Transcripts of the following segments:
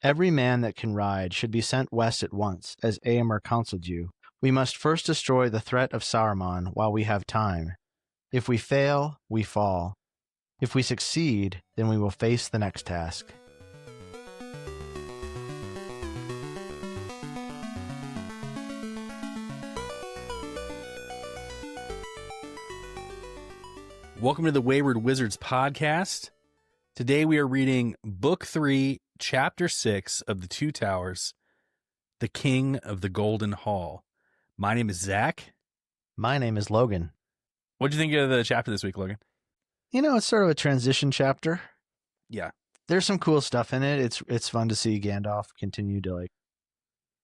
Every man that can ride should be sent west at once, as Eomer counseled you. We must first destroy the threat of Saruman while we have time. If we fail, we fall. If we succeed, then we will face the next task. Welcome to the Wayward Wizards podcast. Today we are reading Book 3, Chapter 6 of The Two Towers, The King of the Golden Hall. My name is Zach. My name is Logan. What'd you think of the chapter this week, Logan? You know, it's sort of a transition chapter. Yeah. There's some cool stuff in it. It's fun to see Gandalf continue to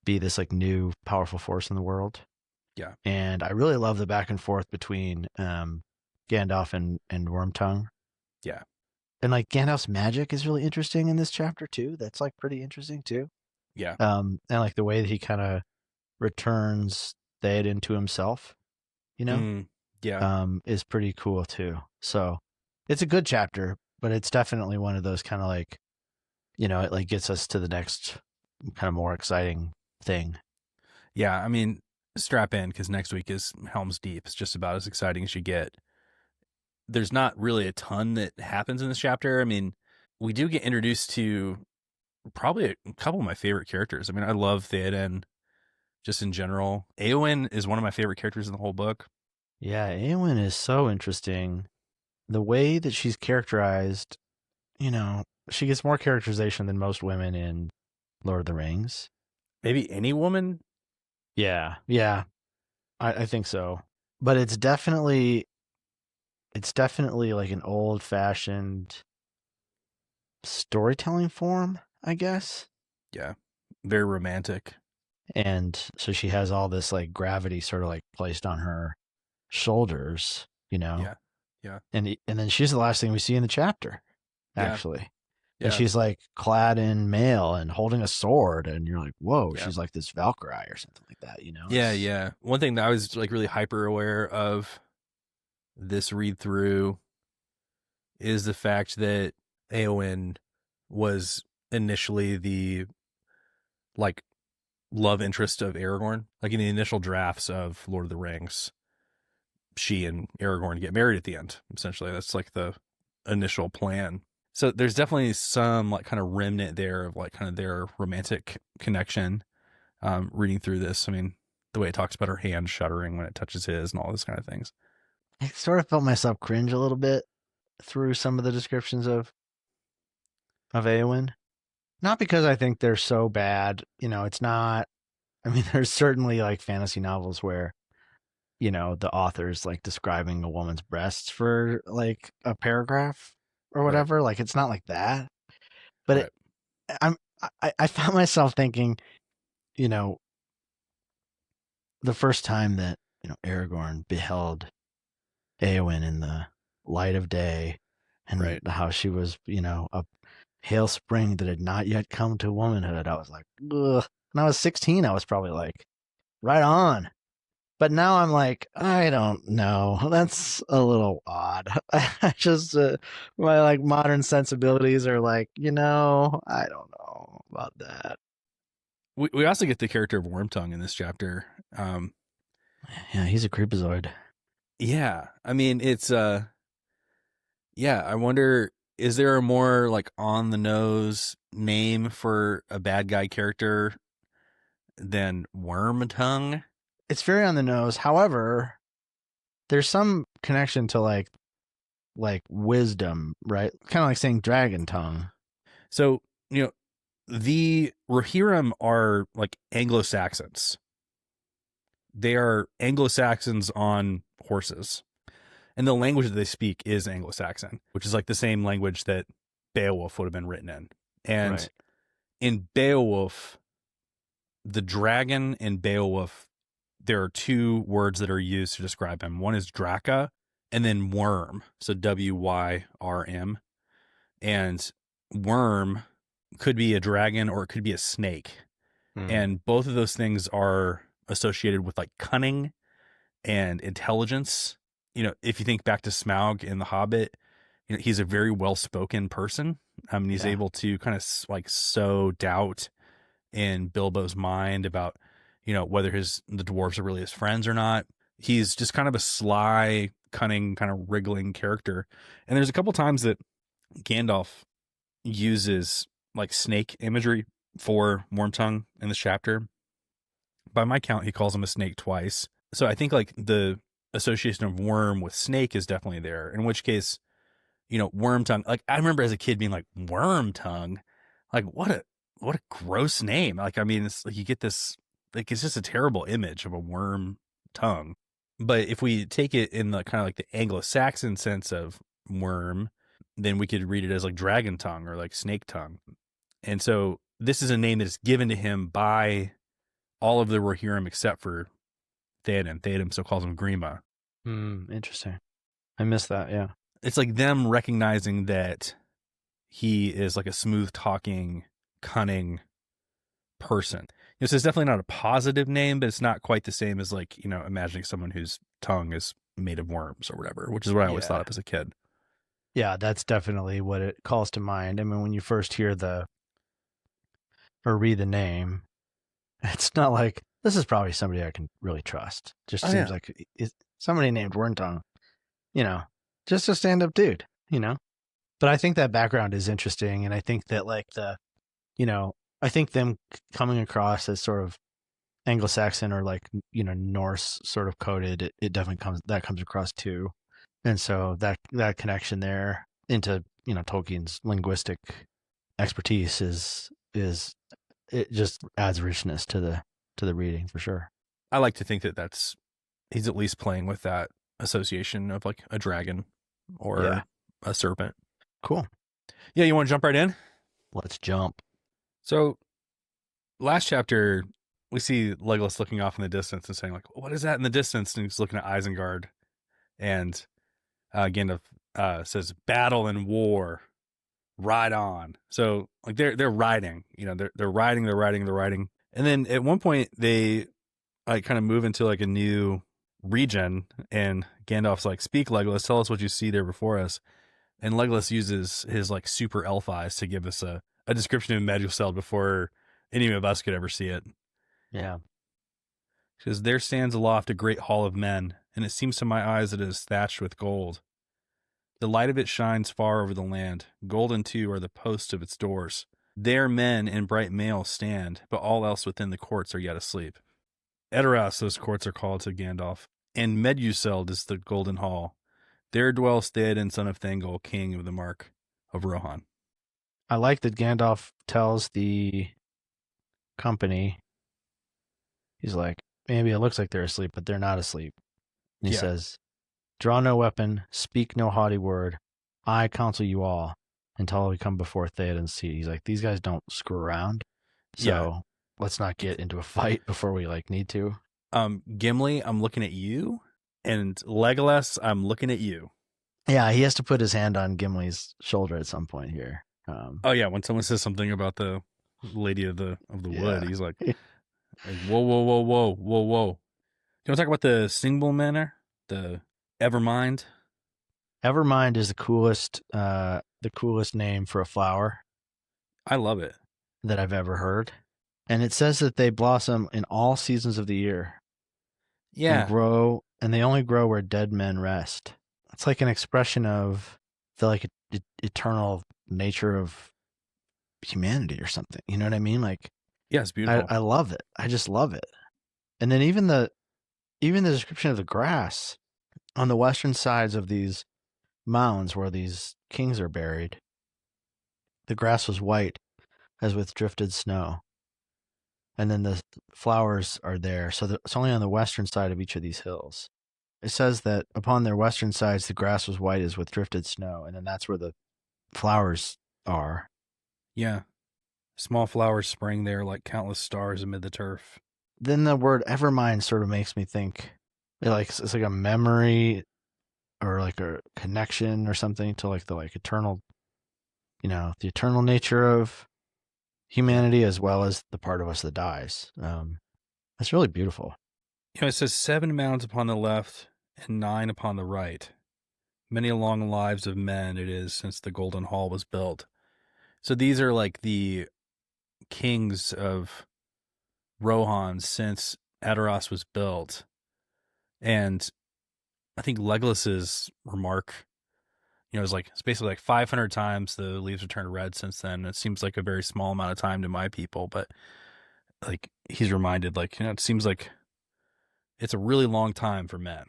be this new powerful force in the world. Yeah. And I really love the back and forth between Gandalf and Wormtongue. Yeah. And Gandalf's magic is really interesting in this chapter too. That's pretty interesting too. Yeah. And the way that he kind of returns Theoden to himself, is pretty cool too. So it's a good chapter, but it's definitely one of those kind of it gets us to the next kind of more exciting thing. Yeah. I mean, strap in because next week is Helm's Deep. It's just about as exciting as you get. There's not really a ton that happens in this chapter. I mean, we do get introduced to probably a couple of my favorite characters. I mean, I love Theoden just in general. Eowyn is one of my favorite characters in the whole book. Yeah, Eowyn is so interesting. The way that she's characterized, she gets more characterization than most women in Lord of the Rings. Maybe any woman? Yeah. I think so. But it's definitely an old-fashioned storytelling form, I guess. Yeah. Very romantic. And so she has all this gravity sort of placed on her shoulders, Yeah. And then she's the last thing we see in the chapter, actually. Yeah. And she's clad in mail and holding a sword, and you're like, whoa, she's like this Valkyrie or something like that, Yeah. One thing that I was really hyper aware of this read through is the fact that Eowyn was initially the love interest of Aragorn. In the initial drafts of Lord of the Rings, she and Aragorn get married at the end. Essentially, that's the initial plan. So there's definitely some kind of remnant there of kind of their romantic connection. Reading through this, I mean, the way it talks about her hand shuddering when it touches his and all those kind of things. I sort of felt myself cringe a little bit through some of the descriptions of Eowyn. Not because I think they're so bad. It's not. I mean, there's certainly fantasy novels where, the author's describing a woman's breasts for a paragraph or whatever. Right. It's not like that. But I found myself thinking, the first time that, Aragorn beheld Eowyn in the light of day and how she was, a pale spring that had not yet come to womanhood. I was like, ugh. When I was 16, I was probably right on. But now I'm I don't know. That's a little odd. I just, my modern sensibilities are I don't know about that. We also get the character of Wormtongue in this chapter. Yeah, he's a creepazoid. Yeah. I mean, it's, I wonder, is there a more on the nose name for a bad guy character than Wormtongue? It's very on the nose. However, there's some connection to wisdom, right? Kind of saying dragon tongue. So, the Rohirrim are Anglo-Saxons. They are Anglo-Saxons on horses. And the language that they speak is Anglo-Saxon, which is the same language that Beowulf would have been written in. And in Beowulf, the dragon in Beowulf, there are two words that are used to describe him. One is Draka and then worm. So W-Y-R-M. And worm could be a dragon or it could be a snake. And both of those things are associated with cunning and intelligence. If you think back to Smaug in The Hobbit, he's a very well-spoken person. He's able to kind of like sow doubt in Bilbo's mind about, whether the dwarves are really his friends or not. He's just kind of a sly, cunning, kind of wriggling character. And there's a couple times that Gandalf uses like snake imagery for Wormtongue in this chapter. By my count, he calls him a snake twice. So I think like the association of worm with snake is definitely there. In which case, Wormtongue. Like I remember as a kid being like Wormtongue, like what a gross name. Like I mean, it's like you get this like it's just a terrible image of a worm tongue. But if we take it in the kind of like the Anglo-Saxon sense of worm, then we could read it as like dragon tongue or like snake tongue. And so this is a name that is given to him by all of the Rohirrim except for Theoden. Theoden so calls him Grima. Interesting. I missed that, yeah. It's like them recognizing that he is like a smooth talking, cunning person. So it's definitely not a positive name, but it's not quite the same as like, imagining someone whose tongue is made of worms or whatever, which is what I always thought of as a kid. Yeah, that's definitely what it calls to mind. I mean, when you first hear or read the name, it's not like, this is probably somebody I can really trust. Just seems like somebody named Wormtongue, just a stand-up dude, But I think that background is interesting, and I think that like I think them coming across as sort of Anglo-Saxon or like Norse sort of coded, it definitely comes across too, and so that connection there into Tolkien's linguistic expertise is it just adds richness to the reading for sure. I like to think that he's at least playing with that association of like a dragon or a serpent. Cool. Yeah, you want to jump right in? Let's jump. So, last chapter, we see Legolas looking off in the distance and saying, like, what is that in the distance? And he's looking at Isengard. And Gandalf says, battle and war, ride on. So, like, they're riding. They're riding. And then at one point, they like kind of move into like a new region. And Gandalf's like, speak, Legolas, tell us what you see there before us. And Legolas uses his like super elf eyes to give us a description of Meduseld before any of us could ever see it. Yeah. Because there stands aloft a great hall of men, and it seems to my eyes that it is thatched with gold. The light of it shines far over the land. Golden too are the posts of its doors. There men in bright mail stand, but all else within the courts are yet asleep. Edoras those courts are called to Gandalf, and Meduseld is the golden hall. There dwells Theoden, son of Thangol, king of the Mark of Rohan. I like that Gandalf tells the company, he's like, maybe it looks like they're asleep, but they're not asleep. And he says, draw no weapon, speak no haughty word. I counsel you all until we come before Theoden's seat. He's like, these guys don't screw around. So let's not get into a fight before we like need to. Gimli, I'm looking at you. And Legolas, I'm looking at you. Yeah, he has to put his hand on Gimli's shoulder at some point here. When someone says something about the Lady of the Wood, he's like, whoa. You want to talk about the Single Manor, the Evermind? Evermind is the coolest name for a flower. I love it. That I've ever heard. And it says that they blossom in all seasons of the year. Yeah. And they only grow where dead men rest. It's like an expression of the like eternal nature of humanity or something. You know what I mean? Like, yeah, it's beautiful. I love it. I just love it. And then even the description of the grass on the western sides of these mounds where these kings are buried, the grass was white as with drifted snow. And then the flowers are there. So it's only on the western side of each of these hills. It says that upon their western sides, the grass was white as with drifted snow. And then that's where the flowers are. Yeah. Small flowers sprang there like countless stars amid the turf. Then the word Evermind sort of makes me think it's like a memory or like a connection or something to like the like eternal, the eternal nature of humanity as well as the part of us that dies. That's really beautiful. It says 7 mounds upon the left and 9 upon the right. Many long lives of men it is since the Golden Hall was built. So these are like the kings of Rohan since Edoras was built. And I think Legolas's remark, is like, it's basically like 500 times the leaves have turned red since then. It seems like a very small amount of time to my people, but like he's reminded, like, it seems like it's a really long time for men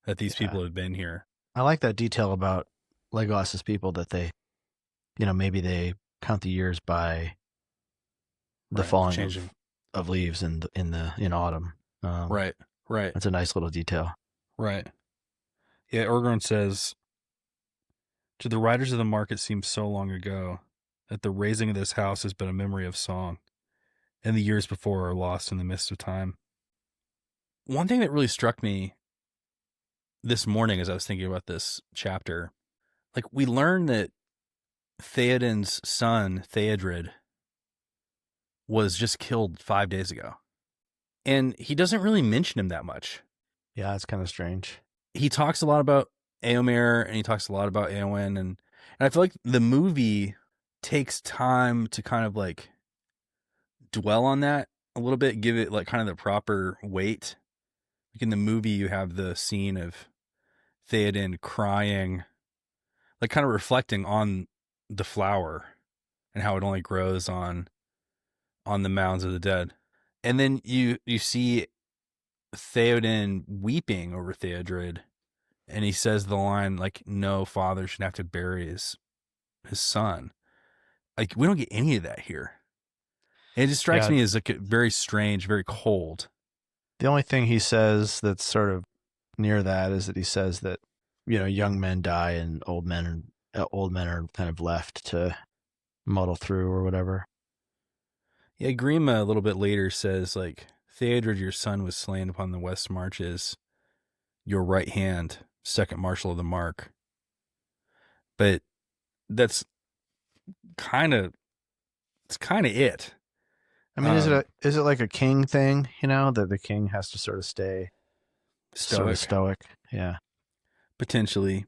that these Yeah. people have been here. I like that detail about Legolas's people that they, maybe they count the years by the Right. falling Changing. of leaves in autumn. Right. Right. That's a nice little detail. Right. Yeah. Orgron says, to the riders of the mark, it seems so long ago that the raising of this house has been a memory of song, and the years before are lost in the mist of time. One thing that really struck me this morning as I was thinking about this chapter, like we learned that Theoden's son, Theodred, was just killed 5 days ago. And he doesn't really mention him that much. Yeah, it's kind of strange. He talks a lot about Éomer and he talks a lot about Eowyn. And I feel like the movie takes time to kind of like dwell on that a little bit, give it like kind of the proper weight. Like in the movie, you have the scene of Theoden crying, like kind of reflecting on the flower and how it only grows on the mounds of the dead. And then you see Theoden weeping over Theodred, and he says the line like, "No father should have to bury his son." Like we don't get any of that here. And it just strikes Yeah, me as like very strange, very cold. the only thing he says that's sort of near that is that he says that young men die and old men are kind of left to muddle through or whatever. Yeah, Grima a little bit later says like, "Theodred, your son, was slain upon the west marches. Your right hand, second marshal of the mark." But that's kind of it. I mean, is it like a king thing, that the king has to sort of stay sort of Stoic, stoic? Yeah. potentially.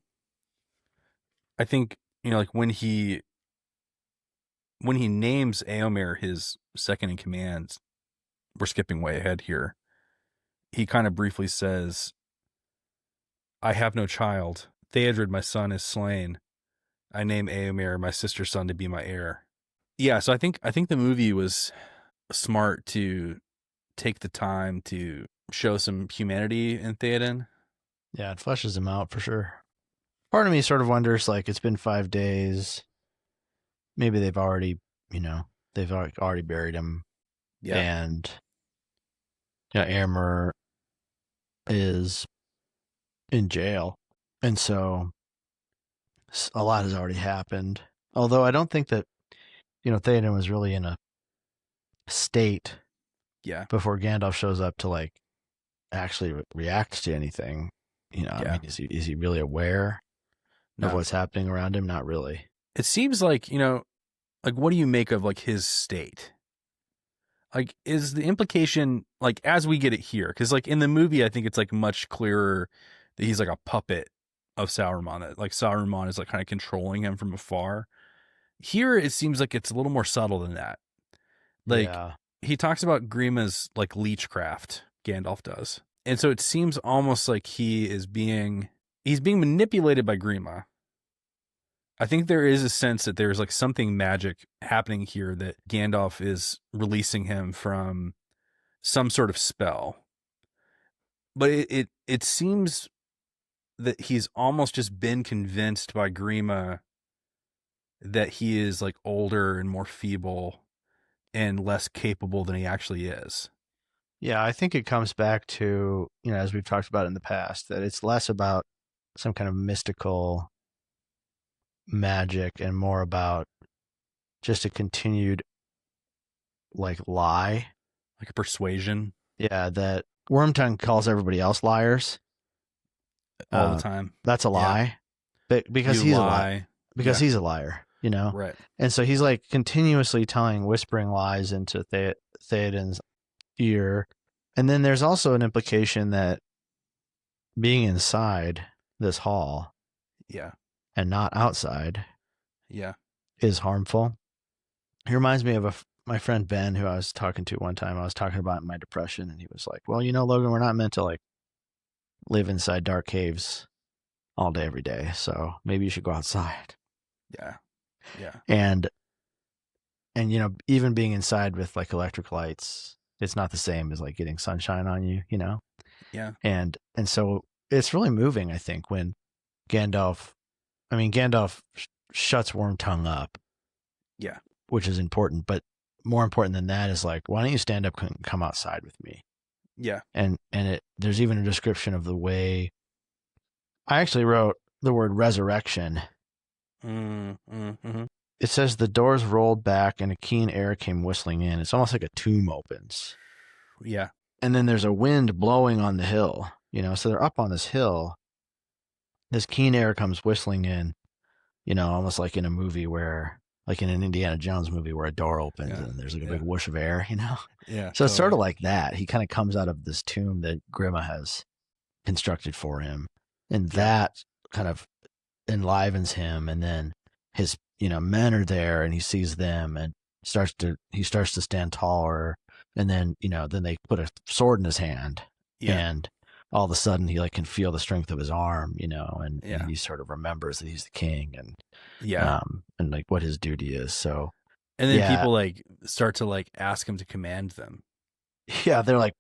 I think like when he names Éomer his second in command, we're skipping way ahead here. He kind of briefly says, "I have no child. Theodred, my son, is slain. I name Éomer, my sister's son, to be my heir." Yeah, so I think the movie was smart to take the time to show some humanity in Theoden. Yeah, it fleshes him out for sure. Part of me sort of wonders, like, it's been 5 days. Maybe they've already, they've already buried him. Yeah. And, Amber is in jail. And so a lot has already happened. Although I don't think that, Theoden was really in a state before Gandalf shows up to, like, actually react to anything. I mean, is he really aware of what's happening around him? Not really. It seems like, like what do you make of like his state? Like, is the implication like as we get it here? Because like in the movie, I think it's like much clearer that he's like a puppet of Sauron. That like Sauron is like kind of controlling him from afar. Here, it seems like it's a little more subtle than that. Like he talks about Grima's like leechcraft, Gandalf does, and so it seems almost like he's being manipulated by Grima. I think there is a sense that there's like something magic happening here, that Gandalf is releasing him from some sort of spell. But it seems that he's almost just been convinced by Grima that he is like older and more feeble and less capable than he actually is. Yeah, I think it comes back to, as we've talked about in the past, that it's less about some kind of mystical magic and more about just a continued like lie, like a persuasion. Yeah, that Wormtongue calls everybody else liars all the time. That's a lie, because he's a lie. Because he's a liar, Right. And so he's like continuously telling whispering lies into Theoden's ear, and then there's also an implication that being inside this hall, yeah, and not outside, yeah, is harmful. He reminds me of my friend Ben, who I was talking to one time. I was talking about my depression, and he was like, "Well, Logan, we're not meant to like live inside dark caves all day every day. So maybe you should go outside." Yeah. Yeah. And even being inside with like electric lights, it's not the same as like getting sunshine on you. Yeah. And so it's really moving, I think, when Gandalf, Gandalf shuts Wormtongue up, Yeah. which is important, but more important than that is like, why don't you stand up and come outside with me? Yeah. And there's even a description of the way I actually wrote the word resurrection. Mm-hmm. It says the doors rolled back and a keen air came whistling in. It's almost like a tomb opens. Yeah. And then there's a wind blowing on the hill, so they're up on this hill. This keen air comes whistling in, almost like in a movie where, like in an Indiana Jones movie where a door opens and there's like a big whoosh of air. Yeah. So it's sort of like that. He kind of comes out of this tomb that Grima has constructed for him. And that kind of enlivens him. And then his, men are there and he sees them and he starts to stand taller. And then, then they put a sword in his hand. Yeah. And all of a sudden he like can feel the strength of his arm, and he sort of remembers that he's the king and like what his duty is. So, and then people like start to like ask him to command them. Yeah, they're like,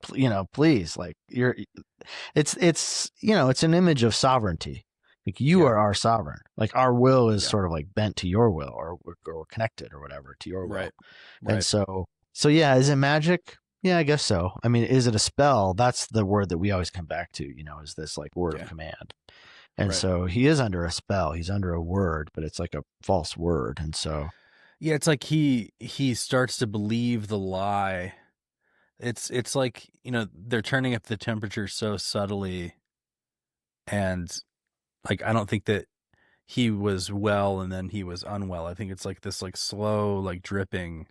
please, like it's it's an image of sovereignty. Like you are our sovereign. Like our will is sort of like bent to your will, or connected or whatever to your will. Right. And so yeah, is it magic? Yeah, I guess so. I mean, is it a spell? That's the word that we always come back to, is this like word of command. And so he is under a spell. He's under a word, but it's like a false word. And so it's like he starts to believe the lie. It's like, they're turning up the temperature so subtly, and like I don't think that he was well and then he was unwell. I think it's like this like slow like dripping.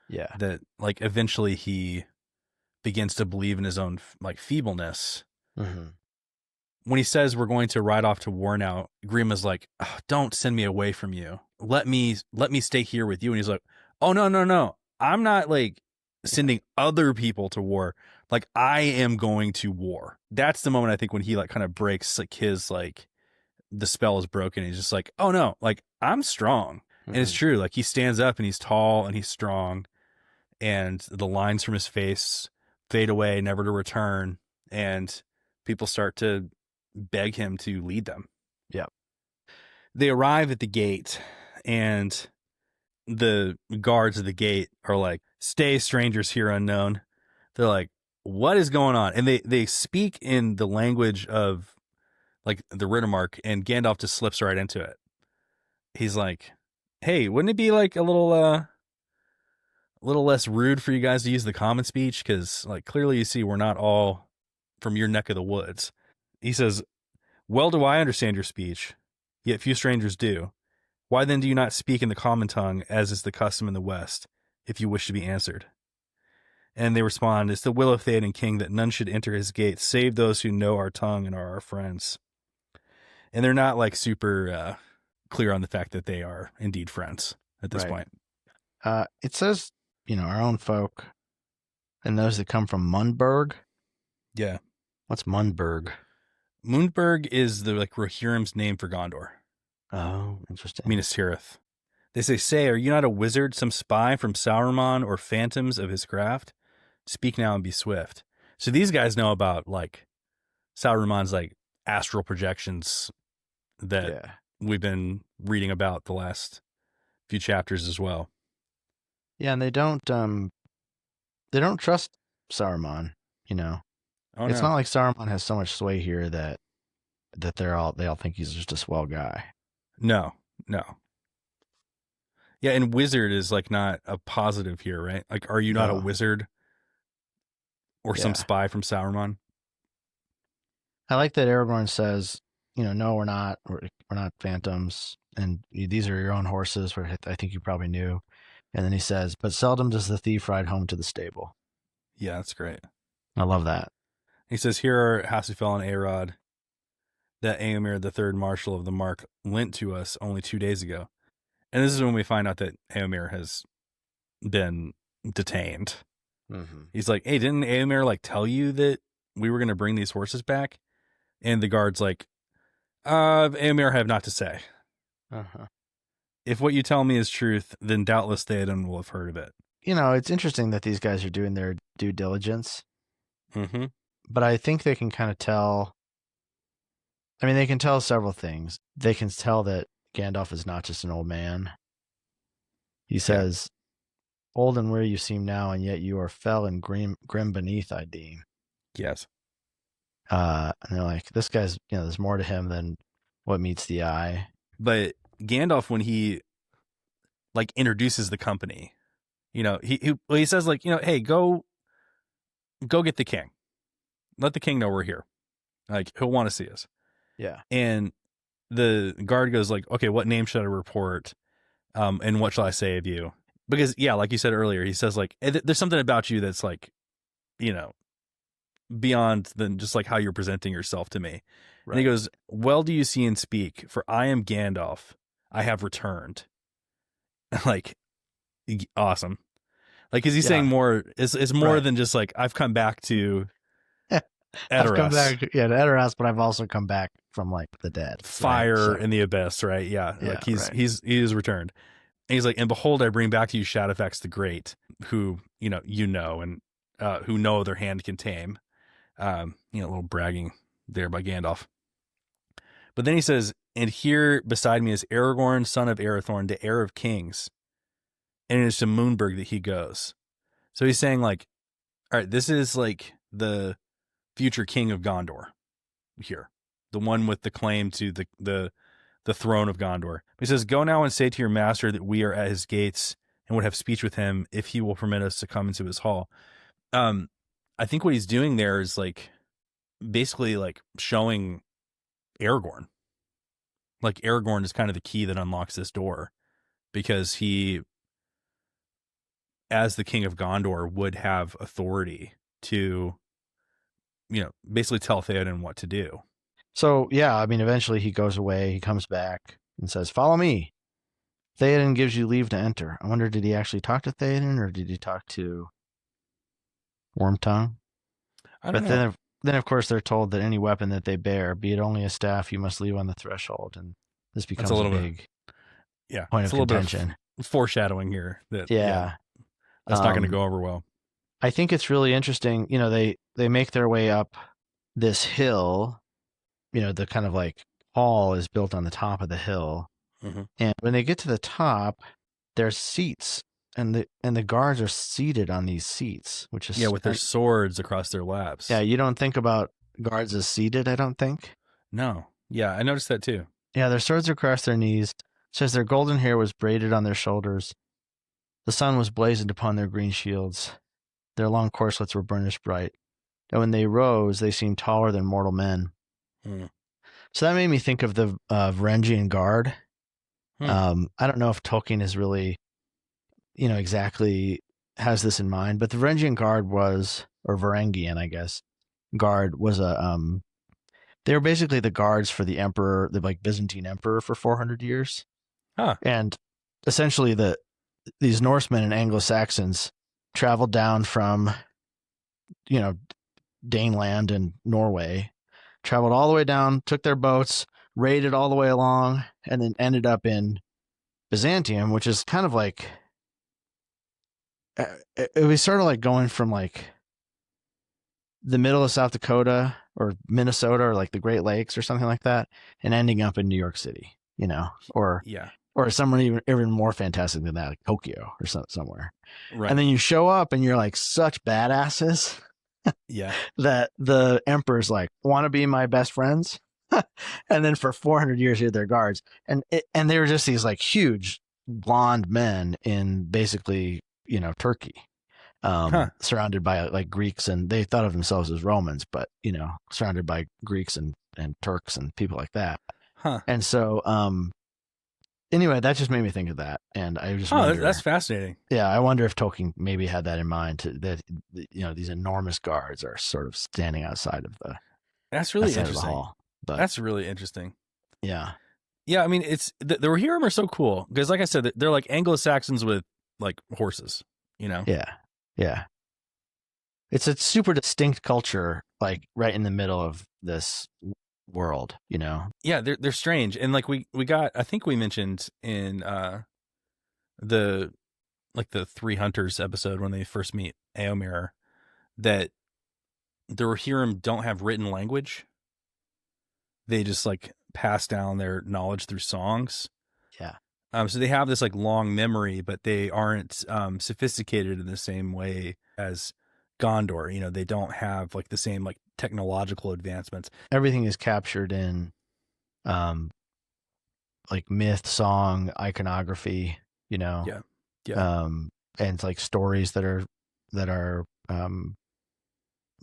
Yeah. That like eventually he begins to believe in his own like feebleness. Mm-hmm. When he says we're going to ride off to war now, Grima's like, oh, don't send me away from you. Let me stay here with you. And he's like, oh, no. I'm not like sending other people to war. Like I am going to war. That's the moment I think when he like kind of breaks like his like the spell is broken. He's just like, oh no, like I'm strong. And it's true. Like he stands up and he's tall and he's strong, and the lines from his face fade away, never to return. And people start to beg him to lead them. Yeah. They arrive at the gate, and the guards at the gate are like, stay, strangers here unknown. They're like, what is going on? And they speak in the language of like the Rittermark, and Gandalf just slips right into it. He's like, hey, wouldn't it be like a little less rude for you guys to use the common speech? Because like clearly you see we're not all from your neck of the woods. He says, well do I understand your speech, yet few strangers do. Why then do you not speak in the common tongue, as is the custom in the West, if you wish to be answered? And they respond, it's the will of Theoden King that none should enter his gates, save those who know our tongue and are our friends. And they're not like super clear on the fact that they are indeed friends at this point. It says, our own folk and those that come from Mundberg. Yeah. What's Mundberg? Mundberg is the like Rohirrim's name for Gondor. Oh, interesting. Minas Tirith. They say, are you not a wizard, some spy from Sauron, or phantoms of his craft? Speak now and be swift. So these guys know about like Sauron's like astral projections that we've been reading about the last few chapters as well. Yeah, and they don't trust Saruman, Oh, it's not like Saruman has so much sway here that they all think he's just a swell guy. No. Yeah, and wizard is like not a positive here, right? Like, are you not a wizard or some spy from Sauron? I like that Aragorn says, no, we're not phantoms, and these are your own horses, which I think you probably knew. And then he says, but seldom does the thief ride home to the stable. Yeah, that's great. I love that. He says, here are Hasufel and Arod that Éomer, the third marshal of the Mark, lent to us only 2 days ago. And this is when we find out that Éomer has been detained. Mm-hmm. He's like, hey, didn't Éomer like tell you that we were going to bring these horses back? And the guard's like, Éomer, I have not to say. Uh-huh. If what you tell me is truth, then doubtless Theoden will have heard of it. It's interesting that these guys are doing their due diligence. Mm-hmm. But I think they can kind of tell. I mean, they can tell several things. They can tell that Gandalf is not just an old man. He says, old and weary you seem now, and yet you are fell and grim beneath, I deem. Yes. And they're like, this guy's, there's more to him than what meets the eye. But Gandalf, when he like introduces the company, he says like, hey, go get the king. Let the king know we're here. Like, he'll want to see us. Yeah. And the guard goes like, okay, what name should I report? And what shall I say of you? Because like you said earlier, he says like, there's something about you that's like, beyond than just like how you're presenting yourself to me. Right. And he goes, well, do you see and speak? For I am Gandalf. I have returned. Like, awesome. Like, is he saying more? Is more than just like, I've come back to Edoras. I've come back to Edoras, but I've also come back from like the dead. Fire in the abyss, right? Yeah. Like he is returned. And he's like, and behold, I bring back to you Shadowfax the Great, who, and who no other hand can tame. A little bragging there by Gandalf. But then he says, and here beside me is Aragorn, son of Arathorn, the heir of kings. And it is to Moonburg that he goes. So he's saying like, all right, this is like the future king of Gondor here. The one with the claim to the throne of Gondor. He says, go now and say to your master that we are at his gates and would have speech with him if he will permit us to come into his hall. I think what he's doing there is like basically like showing Aragorn. Like Aragorn is kind of the key that unlocks this door, because he, as the king of Gondor, would have authority to, basically tell Theoden what to do. So, I mean, eventually he goes away, he comes back and says, follow me. Theoden gives you leave to enter. I wonder, did he actually talk to Theoden, or did he talk to Wormtongue? I don't know. Then, of course, they're told that any weapon that they bear, be it only a staff, you must leave on the threshold. And this becomes a big point of contention. Bit of foreshadowing here. That's not going to go over well. I think it's really interesting. They make their way up this hill. The kind of like hall is built on the top of the hill. Mm-hmm. And when they get to the top, there's seats. And the guards are seated on these seats, which is with their swords across their laps. Yeah, you don't think about guards as seated, I don't think. No. Yeah, I noticed that too. Yeah, their swords are across their knees. It says their golden hair was braided on their shoulders. The sun was blazoned upon their green shields. Their long corslets were burnished bright. And when they rose, they seemed taller than mortal men. Hmm. So that made me think of the Varangian Guard. I don't know if Tolkien is really, exactly has this in mind, but the Varangian Guard was, or Varangian, I guess, Guard was they were basically the guards for the emperor, the like Byzantine emperor for 400 years. Huh. And essentially these Norsemen and Anglo-Saxons traveled down from, Daneland and Norway, traveled all the way down, took their boats, raided all the way along, and then ended up in Byzantium, which is kind of like, it was sort of like going from like the middle of South Dakota or Minnesota or like the Great Lakes or something like that, and ending up in New York City, or somewhere even more fantastic than that, like Tokyo or somewhere. Right. And then you show up and you're like such badasses. Yeah. That the emperor's like, want to be my best friends? And then for 400 years, you're their guards. And they were just these like huge blonde men in basically, Turkey, surrounded by like Greeks, and they thought of themselves as Romans, but, surrounded by Greeks and Turks and people like that. Huh. And so, anyway, that just made me think of that. And I just wonder, that's fascinating. Yeah. I wonder if Tolkien maybe had that in mind, that, these enormous guards are sort of standing outside of the, that's really interesting. Hall. But, that's really interesting. Yeah. Yeah. I mean, it's the Rohirrim are so cool because, like I said, they're like Anglo-Saxons with like horses. you know? Yeah. Yeah. It's a super distinct culture, like right in the middle of this world, you know? Yeah, they're strange. And like we got, I think we mentioned in the like the Three Hunters episode when they first meet Eomer that the Rohirrim don't have written language. They just like pass down their knowledge through songs. Yeah. So they have this like long memory, but they aren't sophisticated in the same way as Gondor. You know, they don't have like the same like technological advancements. Everything is captured in um like myth, song, iconography, you know. Yeah, yeah, Um and it's like stories that are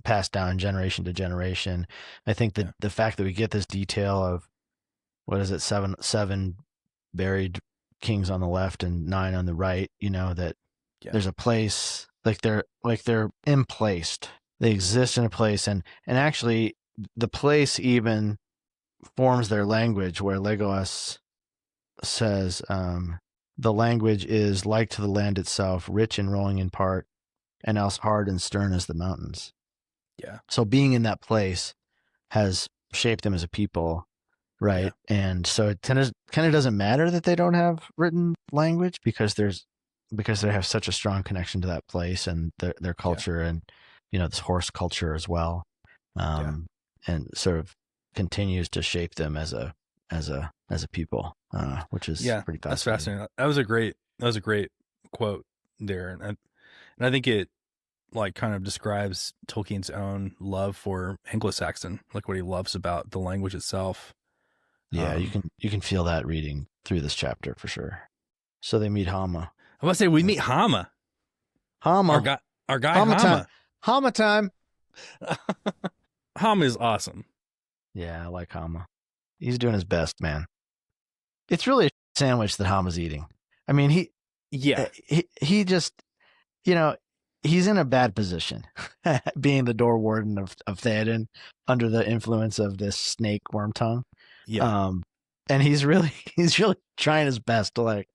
passed down generation to generation. I think that yeah, the fact that we get this detail of what is it, seven buried kings on the left and nine on the right, you know, that yeah, there's a place like they're emplaced. They exist in a place, and actually the place even forms their language, where Legolas says, the language is like to the land itself, rich and rolling in part, and else hard and stern as the mountains. yeah, So being in that place has shaped them as a people, yeah, right? And so it kind of doesn't matter that they don't have written language, because they have such a strong connection to that place and their yeah, culture, and you know, this horse culture as well, yeah, and sort of continues to shape them as a people, which is yeah. pretty That's fascinating. fascinating. That was a great quote there, and I think it like kind of describes Tolkien's own love for Anglo-Saxon, like what he loves about the language itself. Yeah, you Um, can feel that reading through this chapter for sure. So they meet Hama. I want to say we meet Hama, our Hama, guy, our guy Hama time, Hama. Hama time. Hama is awesome. Yeah, I like Hama. He's doing his best, man. It's really a sandwich that Hama's eating. I mean, Yeah, he just, you know, he's in a bad position, being the door warden of Theoden, under the influence of this snake Wormtongue. yeah. Um, and he's really trying his best to like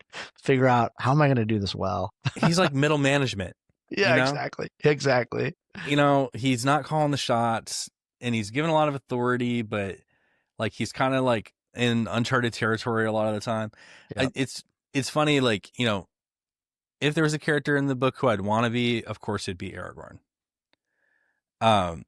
figure out, how am I going to do this well. He's like middle management, you Yeah, know. exactly. He's not calling the shots, and he's given a lot of authority, but like he's kind of like in uncharted territory a lot of the time. Yep. It's funny, like if there was a character in the book who I'd want to be, of course it'd be Aragorn. Um,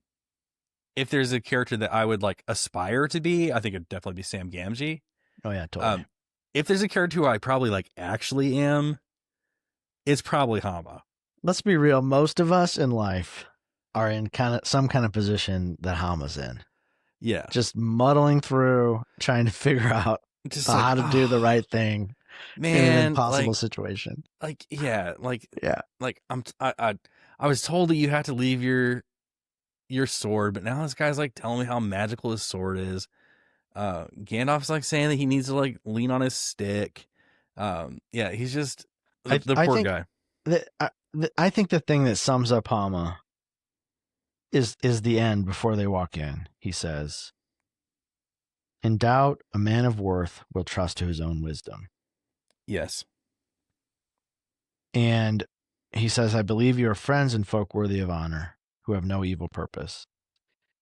if there's a character that I would like aspire to be, I think it'd definitely be Sam Gamgee. Oh yeah, totally. Um, if there's a character who I probably like actually am, it's probably Hama. Let's be real. Most of us in life are in some kind of position that Hama's in, Yeah, just muddling through, trying to figure out just like how to do the right thing in an man, impossible situation. yeah, Yeah. like I was told that you have to leave your sword, but now this guy's like telling me how magical his sword is. Gandalf's like saying that he needs to like lean on his stick. Yeah, he's just I the I poor think guy. I think the thing that sums up Hama is the end before they walk in. He says, "In doubt, a man of worth will trust to his own wisdom." Yes. And he says, "I believe you are friends and folk worthy of honor, who have no evil purpose."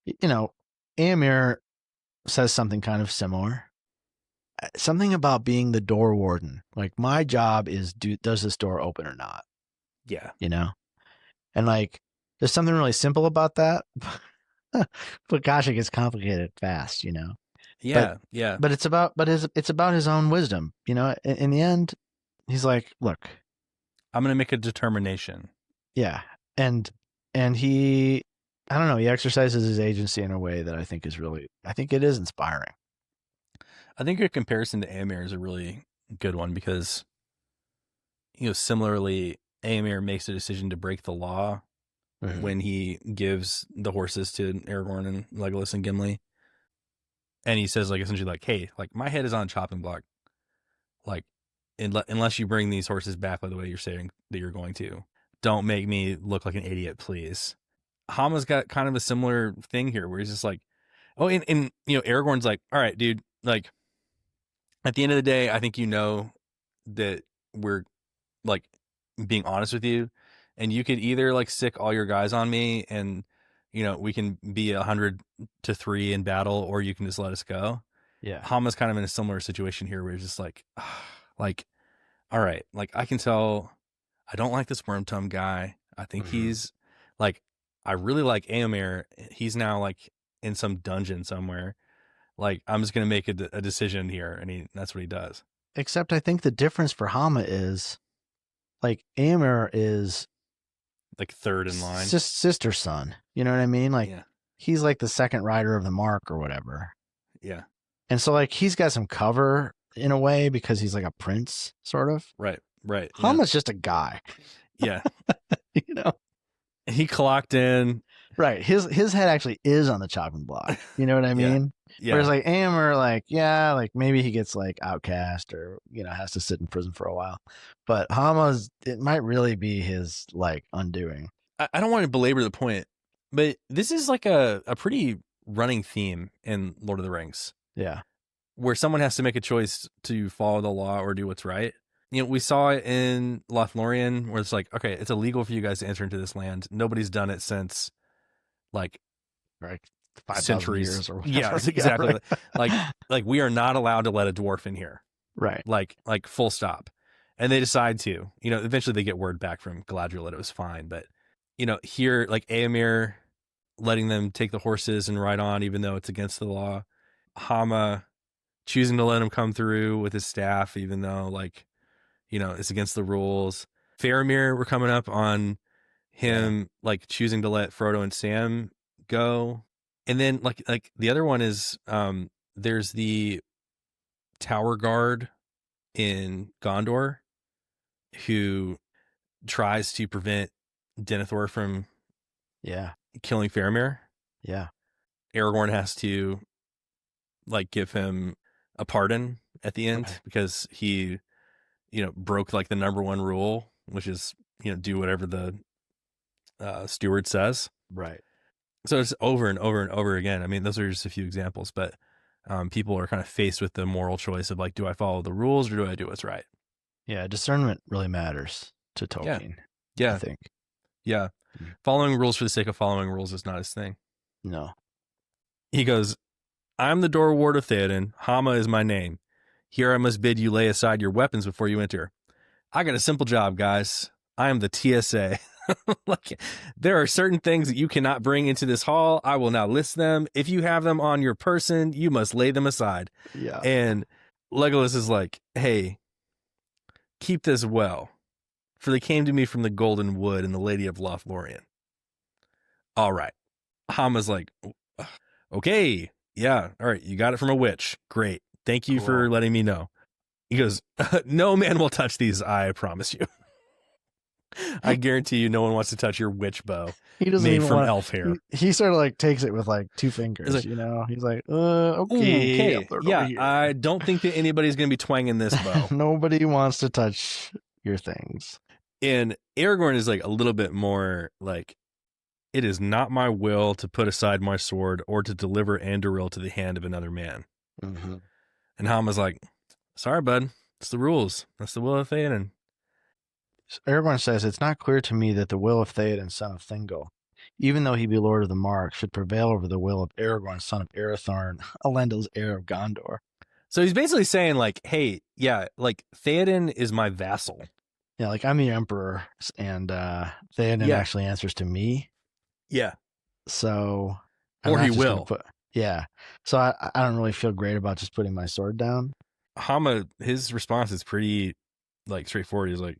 You know, Amir says something kind of similar. Something about being the door warden. Like, my job is, does this door open or not? Yeah. You know? And like, there's something really simple about that. But gosh, it gets complicated fast, you know? But Yeah. Yeah. it's about his own wisdom, you know? In the end, he's like, look, I'm gonna make a determination. yeah. And he, I don't know, he exercises his agency in a way that I think it is inspiring. I think a comparison to Aemir is a really good one because similarly, Aemir makes a decision to break the law Mhm. when he gives the horses to Aragorn and Legolas and Gimli, and he says like essentially like, "Hey, like my head is on a chopping block. Like, unless you bring these horses back by the way you're saying that you're going to, don't make me look like an idiot, please." Hama's got kind of a similar thing here where he's just like, oh, and Aragorn's like, all right, dude, like at the end of the day, I think that we're like being honest with you. and you could either like sick all your guys on me and, we can be 100-3 in battle, or you can just let us go. Yeah. Hama's kind of in a similar situation here where he's just like, like, all right, like I can tell I don't like this Wormtongue guy. I think he's like, I really like Eomer. He's now like in some dungeon somewhere. Like, I'm just going to make a decision here. And that's what he does. Except I think the difference for Hama is like Eomer is like third in line. Sister son. You know what I mean? Like he's like the second rider of the mark or whatever. Yeah. And so like he's got some cover in a way because he's like a prince sort of. Right. Hama's just a guy. Yeah. You know? He clocked in. Right. His head actually is on the chopping block. You know what I mean? Yeah. Whereas like Eomer, like, yeah, like maybe he gets like outcast or, has to sit in prison for a while. But Hama's, it might really be his like undoing. I don't want to belabor the point, but this is like a pretty running theme in Lord of the Rings. Yeah. Where someone has to make a choice to follow the law or do what's right. We saw it in Lothlorien where it's like, okay, it's illegal for you guys to enter into this land. Nobody's done it since like 5,000 years or whatever. Yeah, exactly. Right. like we are not allowed to let a dwarf in here. Right. Like full stop. And they decide to, eventually they get word back from Galadriel that it was fine. But, here, like Eomer letting them take the horses and ride on, even though it's against the law. Hama choosing to let him come through with his staff, even though it's against the rules. Faramir, we're coming up on him, like choosing to let Frodo and Sam go. And then like the other one is, there's the tower guard in Gondor who tries to prevent Denethor from killing Faramir. Yeah. Aragorn has to like give him a pardon at the end because he, broke like the number one rule, which is, do whatever the steward says. Right. So it's over and over and over again. I mean, those are just a few examples, but people are kind of faced with the moral choice of like, do I follow the rules or do I do what's right? Yeah, discernment really matters to Tolkien. Yeah. I think. Yeah. Following rules for the sake of following rules is not his thing. No. He goes, I'm the door ward of Theoden. Hama is my name. Here I must bid you lay aside your weapons before you enter. I got a simple job, guys. I am the TSA. Like, there are certain things that you cannot bring into this hall. I will now list them. If you have them on your person, you must lay them aside. Yeah. And Legolas is like, hey, keep this well, for they came to me from the Golden Wood and the Lady of Lothlorien. All right. Hama's like, okay, yeah, all right, you got it from a witch. Great. Thank you for letting me know. He goes, no man will touch these, I promise you. I guarantee you no one wants to touch your witch bow he doesn't made even from want, elf hair. He sort of like takes it with like two fingers, like, He's like, okay. Yeah, I don't think that anybody's going to be twanging this bow. Nobody wants to touch your things. And Aragorn is like a little bit more like, it is not my will to put aside my sword or to deliver Anduril to the hand of another man. Mm-hmm. And Hama's like, sorry, bud. It's the rules. That's the will of Theoden. Aragorn says, it's not clear to me that the will of Theoden, son of Thingol, even though he be Lord of the Mark, should prevail over the will of Aragorn, son of Arathorn, Elendil's heir of Gondor. So he's basically saying like, hey, yeah, like Theoden is my vassal. Yeah, like I'm the emperor and Theoden actually answers to me. Yeah. So. Or he will. So I don't really feel great about just putting my sword down. Hama, his response is pretty like straightforward. He's like,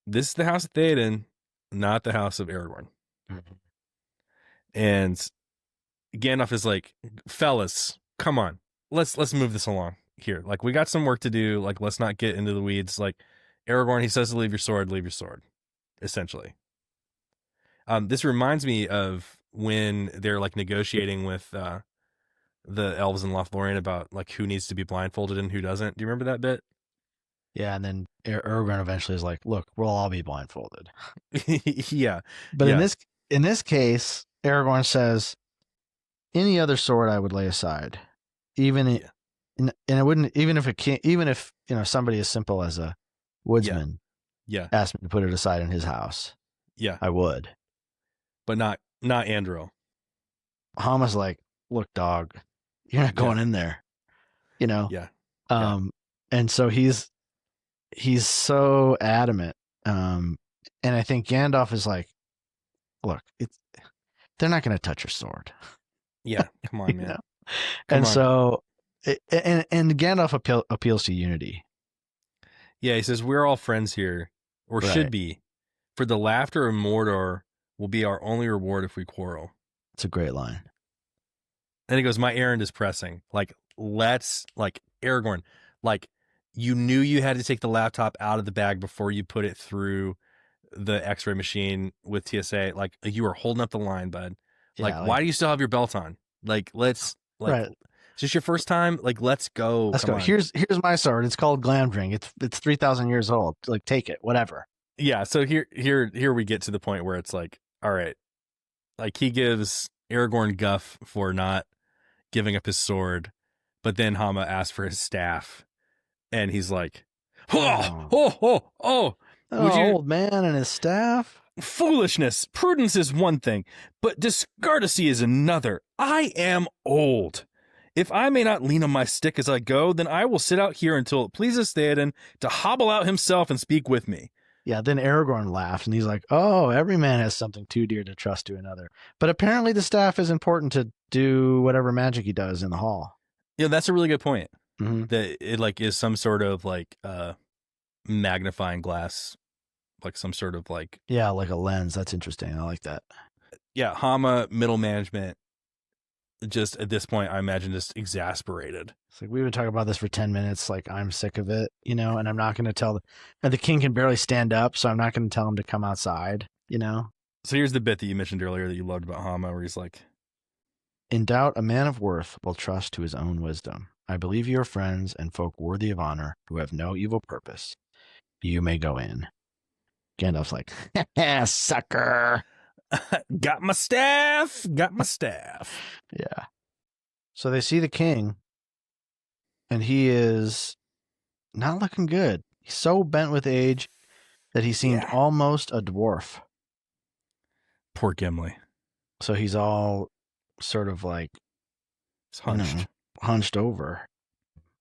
this is the house of Theoden, not the house of Aragorn. Mm-hmm. And Gandalf is like, fellas, come on, let's move this along here. Like, we got some work to do. Like, let's not get into the weeds. Like, Aragorn, he says to leave your sword, essentially. This reminds me of when they're like negotiating with the elves in Lothlorien about like who needs to be blindfolded and who doesn't. Do you remember that bit? Yeah, and then Aragorn eventually is like, look, we'll all be blindfolded. Yeah. But in this case, Aragorn says, any other sword I would lay aside. And it wouldn't, even if somebody as simple as a woodsman asked me to put it aside in his house. Yeah. I would. But not Andril. Hama's like, look, dog, you're not Yeah. going in there, you know? Yeah. Yeah. Um, and so he's so adamant. And I think Gandalf is like, look, they're not going to touch your sword, Yeah. Come you on, man. know? Come And on. so, and Gandalf appeals to unity. Yeah, he says, we're all friends here, or should Right. be. For the laughter of Mordor will be our only reward if we quarrel. It's a great line. And he goes, my errand is pressing. Like, Aragorn, like, you knew you had to take the laptop out of the bag before you put it through the x-ray machine with TSA. Like, you were holding up the line, bud. Like, Yeah, why do you still have your belt on? Like, let's, like, right. is this your first time? Like, let's go. Let's Come go. on. Here's my sword. It's called Glamdring. It's 3,000 years old. Like, take it, whatever. Yeah. So here we get to the point where it's like, all right, like he gives Aragorn guff for not giving up his sword, but then Hama asks for his staff, and he's like, oh, would you? Old man and his staff. Foolishness, prudence is one thing, but discourtesy is another. I am old. If I may not lean on my stick as I go, then I will sit out here until it pleases Theoden to hobble out himself and speak with me. Yeah, then Aragorn laughs and he's like, oh, every man has something too dear to trust to another. But apparently the staff is important to do whatever magic he does in the hall. Yeah, that's a really good point. Mm-hmm. That it like is some sort of like magnifying glass, like some sort of like Yeah, like a lens. That's interesting. I like that. Yeah, Hama middle management just at this point I imagine just exasperated. It's like we've been talking about this for 10 minutes. Like I'm sick of it, and I'm not going to tell. And the king can barely stand up, so I'm not going to tell him to come outside. So here's the bit that you mentioned earlier that you loved about Hama, where he's like, in doubt, a man of worth will trust to his own wisdom. I believe you are friends and folk worthy of honor who have no evil purpose. You may go in. Gandalf's like, sucker. got my staff. Yeah. So they see the king, and he is not looking good. He's so bent with age that he seemed almost a dwarf. Poor Gimli. So he's all sort of like hunched over.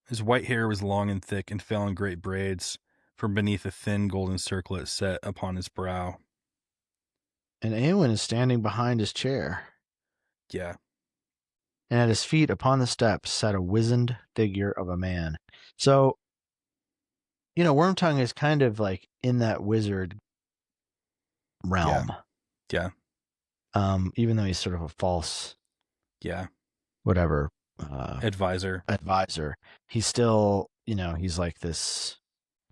His white hair was long and thick and fell in great braids from beneath a thin golden circlet set upon his brow. And Eowyn is standing behind his chair. Yeah. And at his feet upon the steps sat a wizened figure of a man. So, Wormtongue is kind of like in that wizard realm. Yeah. Even though he's sort of a false, whatever, advisor. He's still, he's like this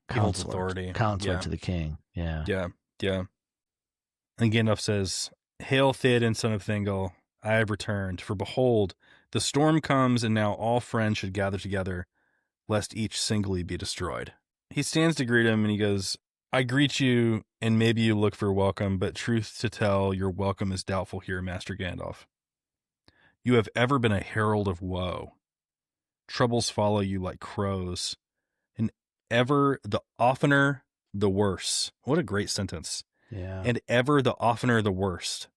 counselor to the king. Yeah. And Gandalf says, Hail Theoden, son of Thingol, I have returned, for behold, the storm comes, and now all friends should gather together, lest each singly be destroyed. He stands to greet him, and he goes, I greet you, and maybe you look for welcome, but truth to tell, your welcome is doubtful here, Master Gandalf. You have ever been a herald of woe. Troubles follow you like crows, and ever the oftener, the worse. What a great sentence. Yeah. And ever the oftener, the worst.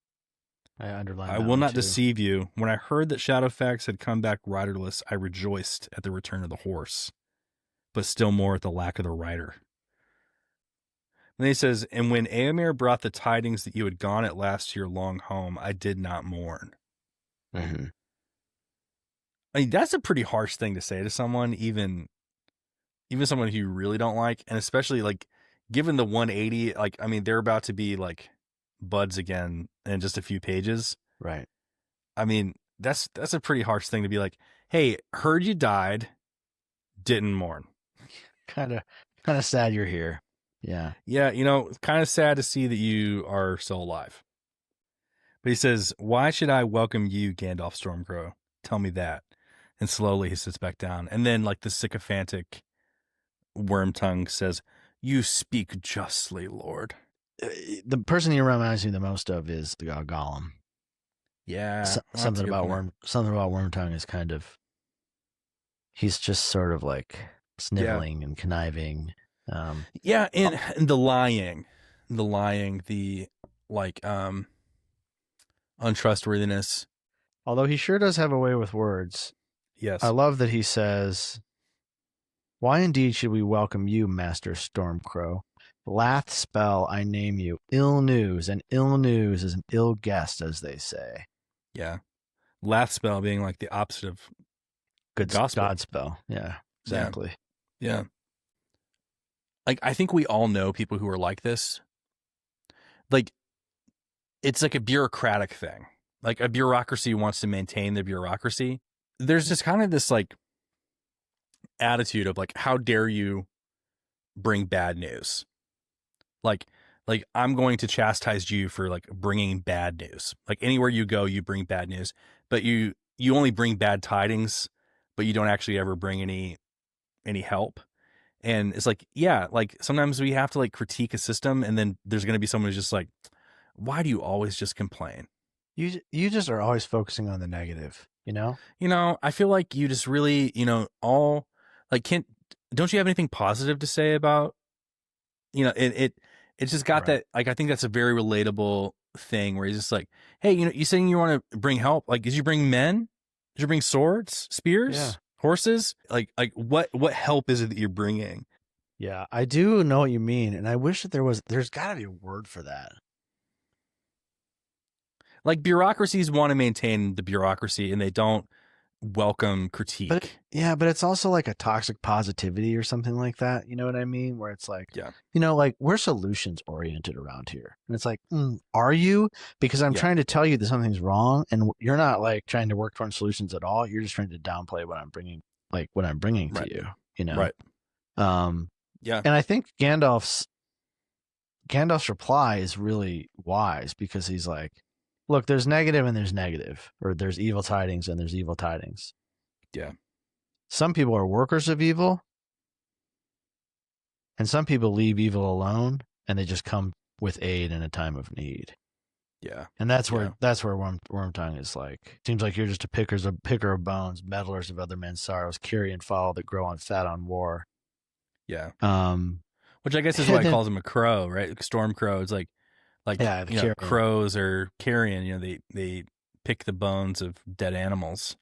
I underlined I that will one not too. deceive you. When I heard that Shadowfax had come back riderless, I rejoiced at the return of the horse, but still more at the lack of the rider. And then he says, and when Éomer brought the tidings that you had gone at last to your long home, I did not mourn. Mm-hmm. I mean, that's a pretty harsh thing to say to someone, even someone who you really don't like, and especially like given the 180, like I mean, they're about to be like buds again in just a few pages. Right. I mean, that's a pretty harsh thing to be like, hey, heard you died, didn't mourn. Kind of sad you're here. Yeah. Yeah, kind of sad to see that you are still alive. But he says, why should I welcome you, Gandalf Stormcrow? Tell me that. And slowly he sits back down. And then like the sycophantic Wormtongue says, you speak justly, Lord. The person he reminds me the most of is the Gollum. Yeah. Something about Wormtongue is kind of, he's just sort of like sniveling and conniving. And the lying, the like untrustworthiness. Although he sure does have a way with words. I Yes. love that he says, "Why indeed should we welcome you, Master Stormcrow? Lath spell, I name you. Ill news, and ill news is an ill guest, as they say." Yeah. Lath spell being like the opposite of Good gospel. God spell. Yeah, Yeah. exactly. Yeah. Like, I think we all know people who are like this. Like, it's like a bureaucratic thing. Like, a bureaucracy wants to maintain the bureaucracy. There's just kind of this like attitude of like, how dare you bring bad news? Like, I'm going to chastise you for like bringing bad news. Like, anywhere you go, you bring bad news, but you only bring bad tidings, but you don't actually ever bring any help. And it's like, yeah, like sometimes we have to like critique a system, and then there's going to be someone who's just like, why do you always just complain? You just are always focusing on the negative, you know? I feel like you just really, all like, don't you have anything positive to say about, it's just got Right. that, like, I think that's a very relatable thing where he's just like, hey, you saying you want to bring help? Like, did you bring men? Did you bring swords, spears, Yeah. horses? Like what help is it that you're bringing? Yeah, I do know what you mean, and I wish that there's got to be a word for that. Like, bureaucracies want to maintain the bureaucracy, and they don't welcome critique. But it's also like a toxic positivity or something like that. You know what I mean? Where it's like, Yeah. like we're solutions oriented around here. And it's like, are you? Because I'm Yeah. trying to tell you that something's wrong, and you're not like trying to work towards solutions at all. You're just trying to downplay what I'm bringing, Right. to you, Right. Yeah. And I think Gandalf's reply is really wise because he's like, look, there's negative and there's negative, or there's evil tidings and there's evil tidings. Yeah. Some people are workers of evil, and some people leave evil alone and they just come with aid in a time of need. Yeah. And that's where Wormtongue is like, seems like you're just a picker of bones, meddlers of other men's sorrows, carrion fowl that grow on fat on war. Yeah. Um, Which I guess is why it calls him a crow, right? Storm crow. It's like crows are carrion. They pick the bones of dead animals.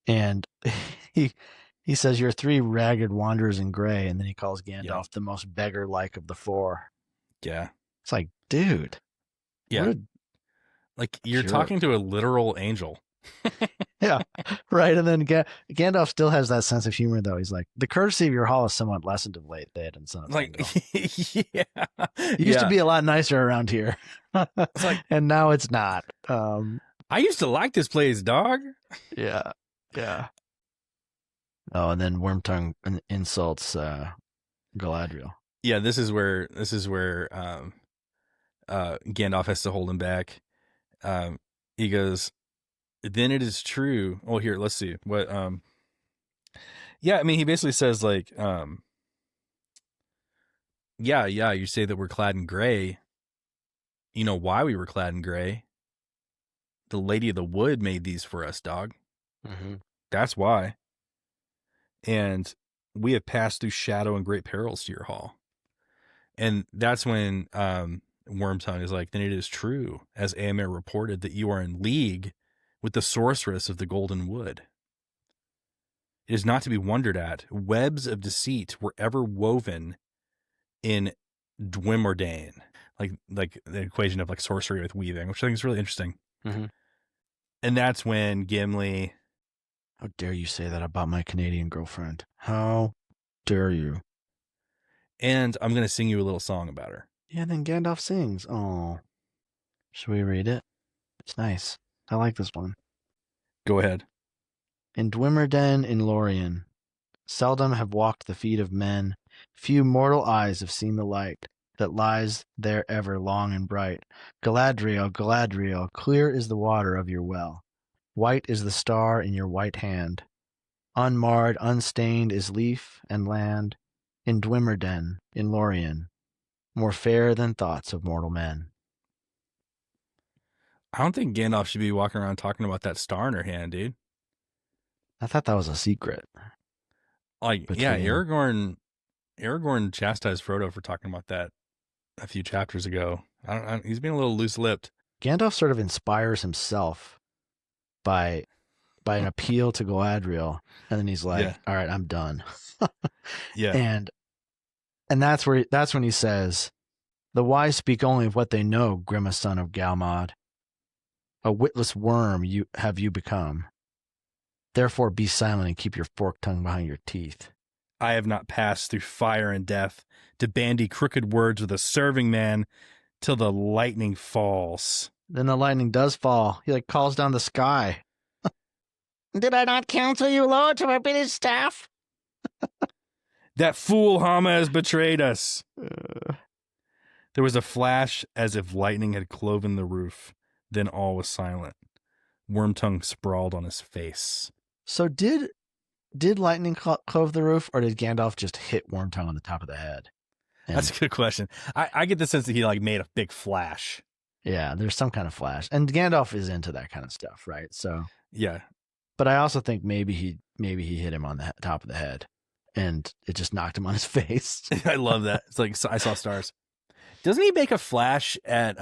And he says, "You're three ragged wanderers in gray," and then he calls Gandalf the most beggar-like of the four. Yeah. It's like, dude. Yeah. Like, you're talking to a literal angel. Yeah, right. And then Gandalf still has that sense of humor, though. He's like, "The courtesy of your hall is somewhat lessened of late, Theoden, son of like, yeah. It used to be a lot nicer around here. It's like, and now it's not. I used to like this place, dog. Yeah. Yeah. Oh, and then Wormtongue insults Galadriel. Yeah, this is where Gandalf has to hold him back. He goes, "Then it is true." Oh, here, let's see what. Yeah, I mean, he basically says like, yeah, you say that we're clad in gray. You know why we were clad in gray? The Lady of the Wood made these for us, dog. Mm-hmm. That's why. And we have passed through shadow and great perils to your hall. And that's when Wormtongue is like, then it is true, as Éomer reported, that you are in league with the sorceress of the Golden Wood. It is not to be wondered at. Webs of deceit were ever woven in Dwymordane, like the equation of like sorcery with weaving, which I think is really interesting. Mm-hmm. And that's when Gimli... How dare you say that about my Canadian girlfriend? How dare you? And I'm going to sing you a little song about her. Yeah, then Gandalf sings. Oh. Should we read it? It's nice. I like this one. Go ahead. In Dwymordane in Lorien, seldom have walked the feet of men. Few mortal eyes have seen the light that lies there ever long and bright. Galadriel, Galadriel, clear is the water of your well. White is the star in your white hand. Unmarred, unstained is leaf and land. In Dwymordane, in Lorien, more fair than thoughts of mortal men. I don't think Gandalf should be walking around talking about that star in her hand, dude. I thought that was a secret. Like, yeah, Aragorn chastised Frodo for talking about that a few chapters ago. He's being a little loose-lipped. Gandalf sort of inspires himself by an appeal to Galadriel, and then he's Yeah. like, "All right, I'm done." Yeah. and that's when he says, "The wise speak only of what they know, grimmest son of Galmod. A witless worm have you become. Therefore be silent and keep your forked tongue behind your teeth." I have not passed through fire and death to bandy crooked words with a serving man till the lightning falls. Then the lightning does fall. He like calls down the sky. Did I not counsel you, Lord, to forbid his staff? That fool Hama has betrayed us. Uh, There was a flash as if lightning had cloven the roof. Then all was silent. Wormtongue sprawled on his face. so did lightning clove the roof, or did Gandalf just hit Wormtongue on the top of the head? And, That's a good question. I get the sense that he like made a big flash. yeah, there's some kind of flash, and Gandalf is into that kind of stuff, right? So Yeah. but I also think maybe he hit him on the top of the head, and it just knocked him on his face. I love that. It's like I saw stars. Doesn't he make a flash at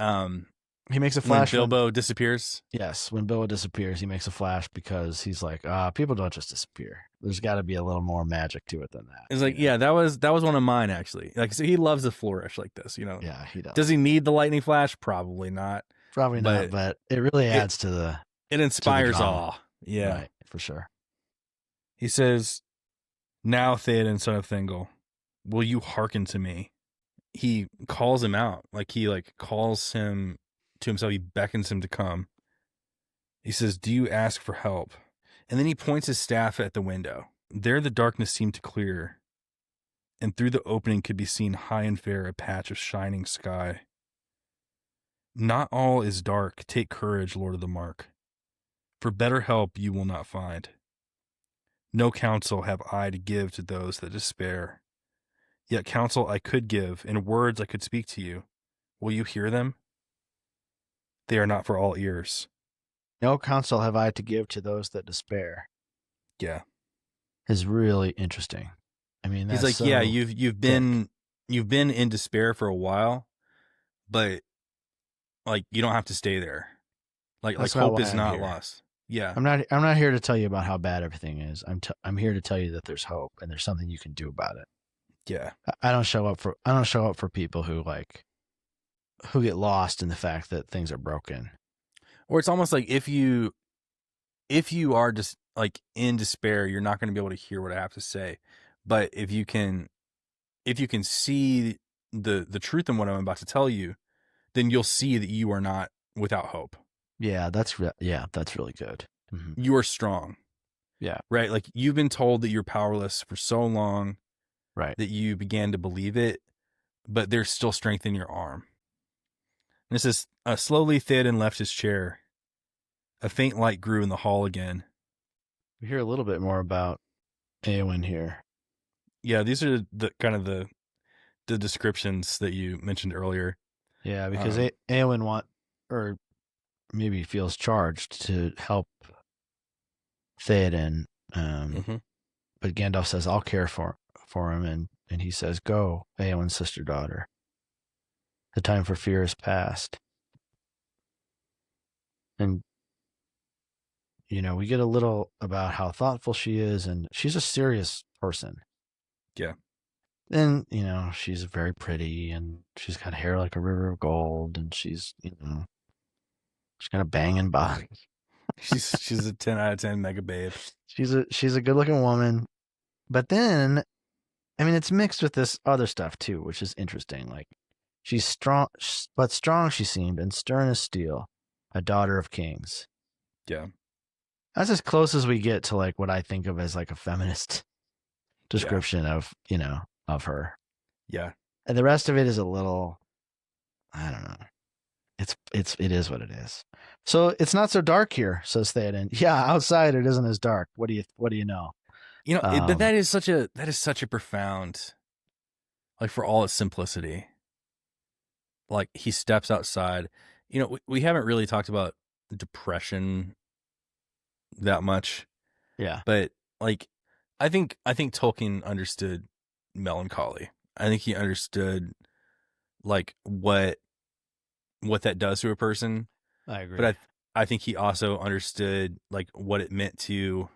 He makes a flash when Bilbo disappears? Yes, when Bilbo disappears, he makes a flash because he's like, people don't just disappear. There's got to be a little more magic to it than that. It's like, yeah, that was one of mine actually. Like, so he loves to flourish like this, you know. Yeah, he does. Does he need the lightning flash? Probably not. Probably not, but it really adds to the. It inspires drama. awe. Yeah, right, for sure. He says, "Now, Theoden, son of Thingol, will you hearken to me?" He calls him out, like he calls him to himself. He beckons him to come. He says, "Do you ask for help?" And then he points his staff at the window. There the darkness seemed to clear, and through the opening could be seen high and fair a patch of shining sky. "Not all is dark. Take courage, Lord of the Mark. For better help you will not find. No counsel have I to give to those that despair. Yet counsel I could give, and words I could speak to you. Will you hear them? They are not for all ears." No counsel have I to give to those that despair. Yeah. Is really interesting. I mean, that's he's like, yeah, you've been in despair for a while, but like you don't have to stay there. Like hope is not lost. Yeah. I'm not here to tell you about how bad everything is. I'm here to tell you that there's hope and there's something you can do about it. Yeah. I don't show up for people who get lost in the fact that things are broken. Or it's almost like if you are just like in despair, you're not going to be able to hear what I have to say. But if you can see the truth in what I'm about to tell you, then you'll see that you are not without hope. Yeah, that's really good. Mm-hmm. You are strong. Yeah. Right? Like you've been told that you're powerless for so long, right, that you began to believe it, but there's still strength in your arm. And it says, slowly Theoden left his chair. A faint light grew in the hall again. We hear a little bit more about Eowyn here. Yeah, these are the kind of the descriptions that you mentioned earlier. Yeah, because Eowyn or maybe feels charged to help Theoden. But Gandalf says, "I'll care for him," and he says, "Go, Eowyn's sister daughter. The time for fear is past." And we get a little about how thoughtful she is, and she's a serious person. Yeah. And, she's very pretty, and she's got hair like a river of gold, and she's got a banging body. she's a 10 out of 10 mega babe. She's a good looking woman. But then, I mean, it's mixed with this other stuff too, which is interesting. Like, she's strong, but strong she seemed, and stern as steel, a daughter of kings. Yeah. That's as close as we get to like what I think of as like a feminist description of her. Yeah. And the rest of it is a little, I don't know. It is what it is. So it's not so dark here, says Theoden. Yeah, outside it isn't as dark. What do you know? But that is such a profound, like, for all its simplicity. Like, he steps outside. We haven't really talked about depression that much. Yeah. But like, I think Tolkien understood melancholy. I think he understood like what what that does to a person. I But agree. I think he also understood like what it meant to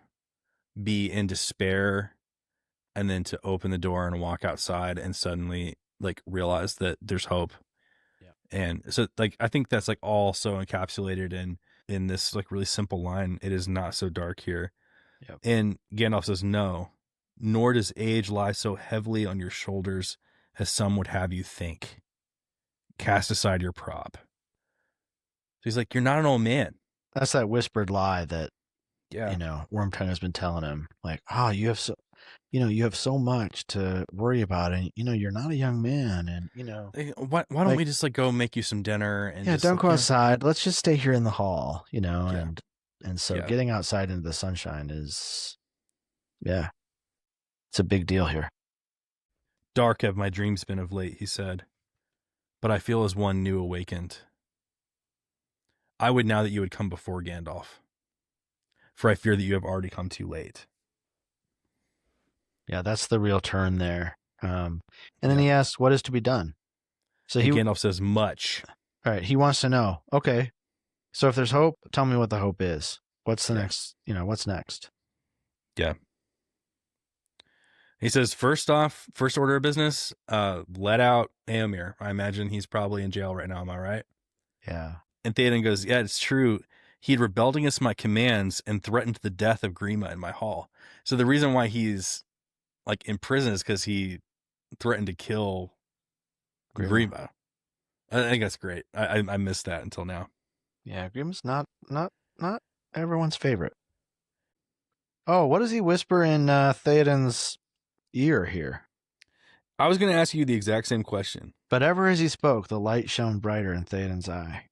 be in despair and then to open the door and walk outside and suddenly like realize that there's hope. Yeah. And so like I think that's like all so encapsulated in this like really simple line, it is not so dark here. Yep. And Gandalf says, no, nor does age lie so heavily on your shoulders as some would have you think. Cast aside your prop. So he's like, you're not an old man. That's that whispered lie that, Yeah. Wormtongue has been telling him, like, oh, you have so much to worry about, and you're not a young man, and Why don't like, we just like go make you some dinner and yeah, just don't like, go outside. Let's just stay here in the hall, yeah, and so yeah. getting outside into the sunshine is, yeah, it's a big deal here. Dark have my dreams been of late, he said, but I feel as one new awakened. I would now that you had come before Gandalf, for I fear that you have already come too late. Yeah, that's the real turn there. And then Yeah. he asks, "What is to be done?" So And Gandalf says, much. all right, he wants to know. Okay, so if there's hope, tell me what the hope is. What's the Yeah. next? What's next? Yeah. He says, first off, first order of business, let out Éomer. I imagine he's probably in jail right now. Am I right? Yeah, And Theoden goes, yeah, it's true. He had rebelled against my commands and threatened the death of Grima in my hall. So the reason why he's like in prison is because he threatened to kill Grima. Grima. I think that's great. I missed that until now. Yeah, Grima's not everyone's favorite. Oh, what does he whisper in Theoden's ear here? I was going to ask you the exact same question. But ever as he spoke, the light shone brighter in Theoden's eye.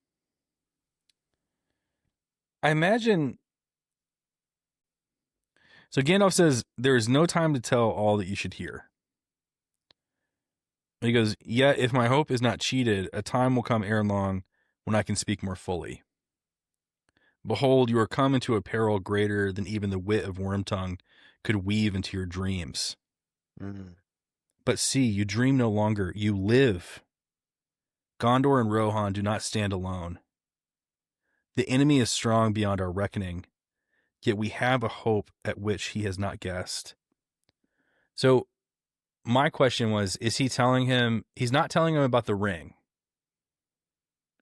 I imagine. So Gandalf says, there is no time to tell all that you should hear. He goes, yet if my hope is not cheated, a time will come ere long when I can speak more fully. Behold, you are come into a peril greater than even the wit of Wormtongue could weave into your dreams. Mm. But see, you dream no longer, you live. Gondor and Rohan do not stand alone. The enemy is strong beyond our reckoning, yet we have a hope at which he has not guessed. So my question was, is he telling him, he's not telling him about the ring.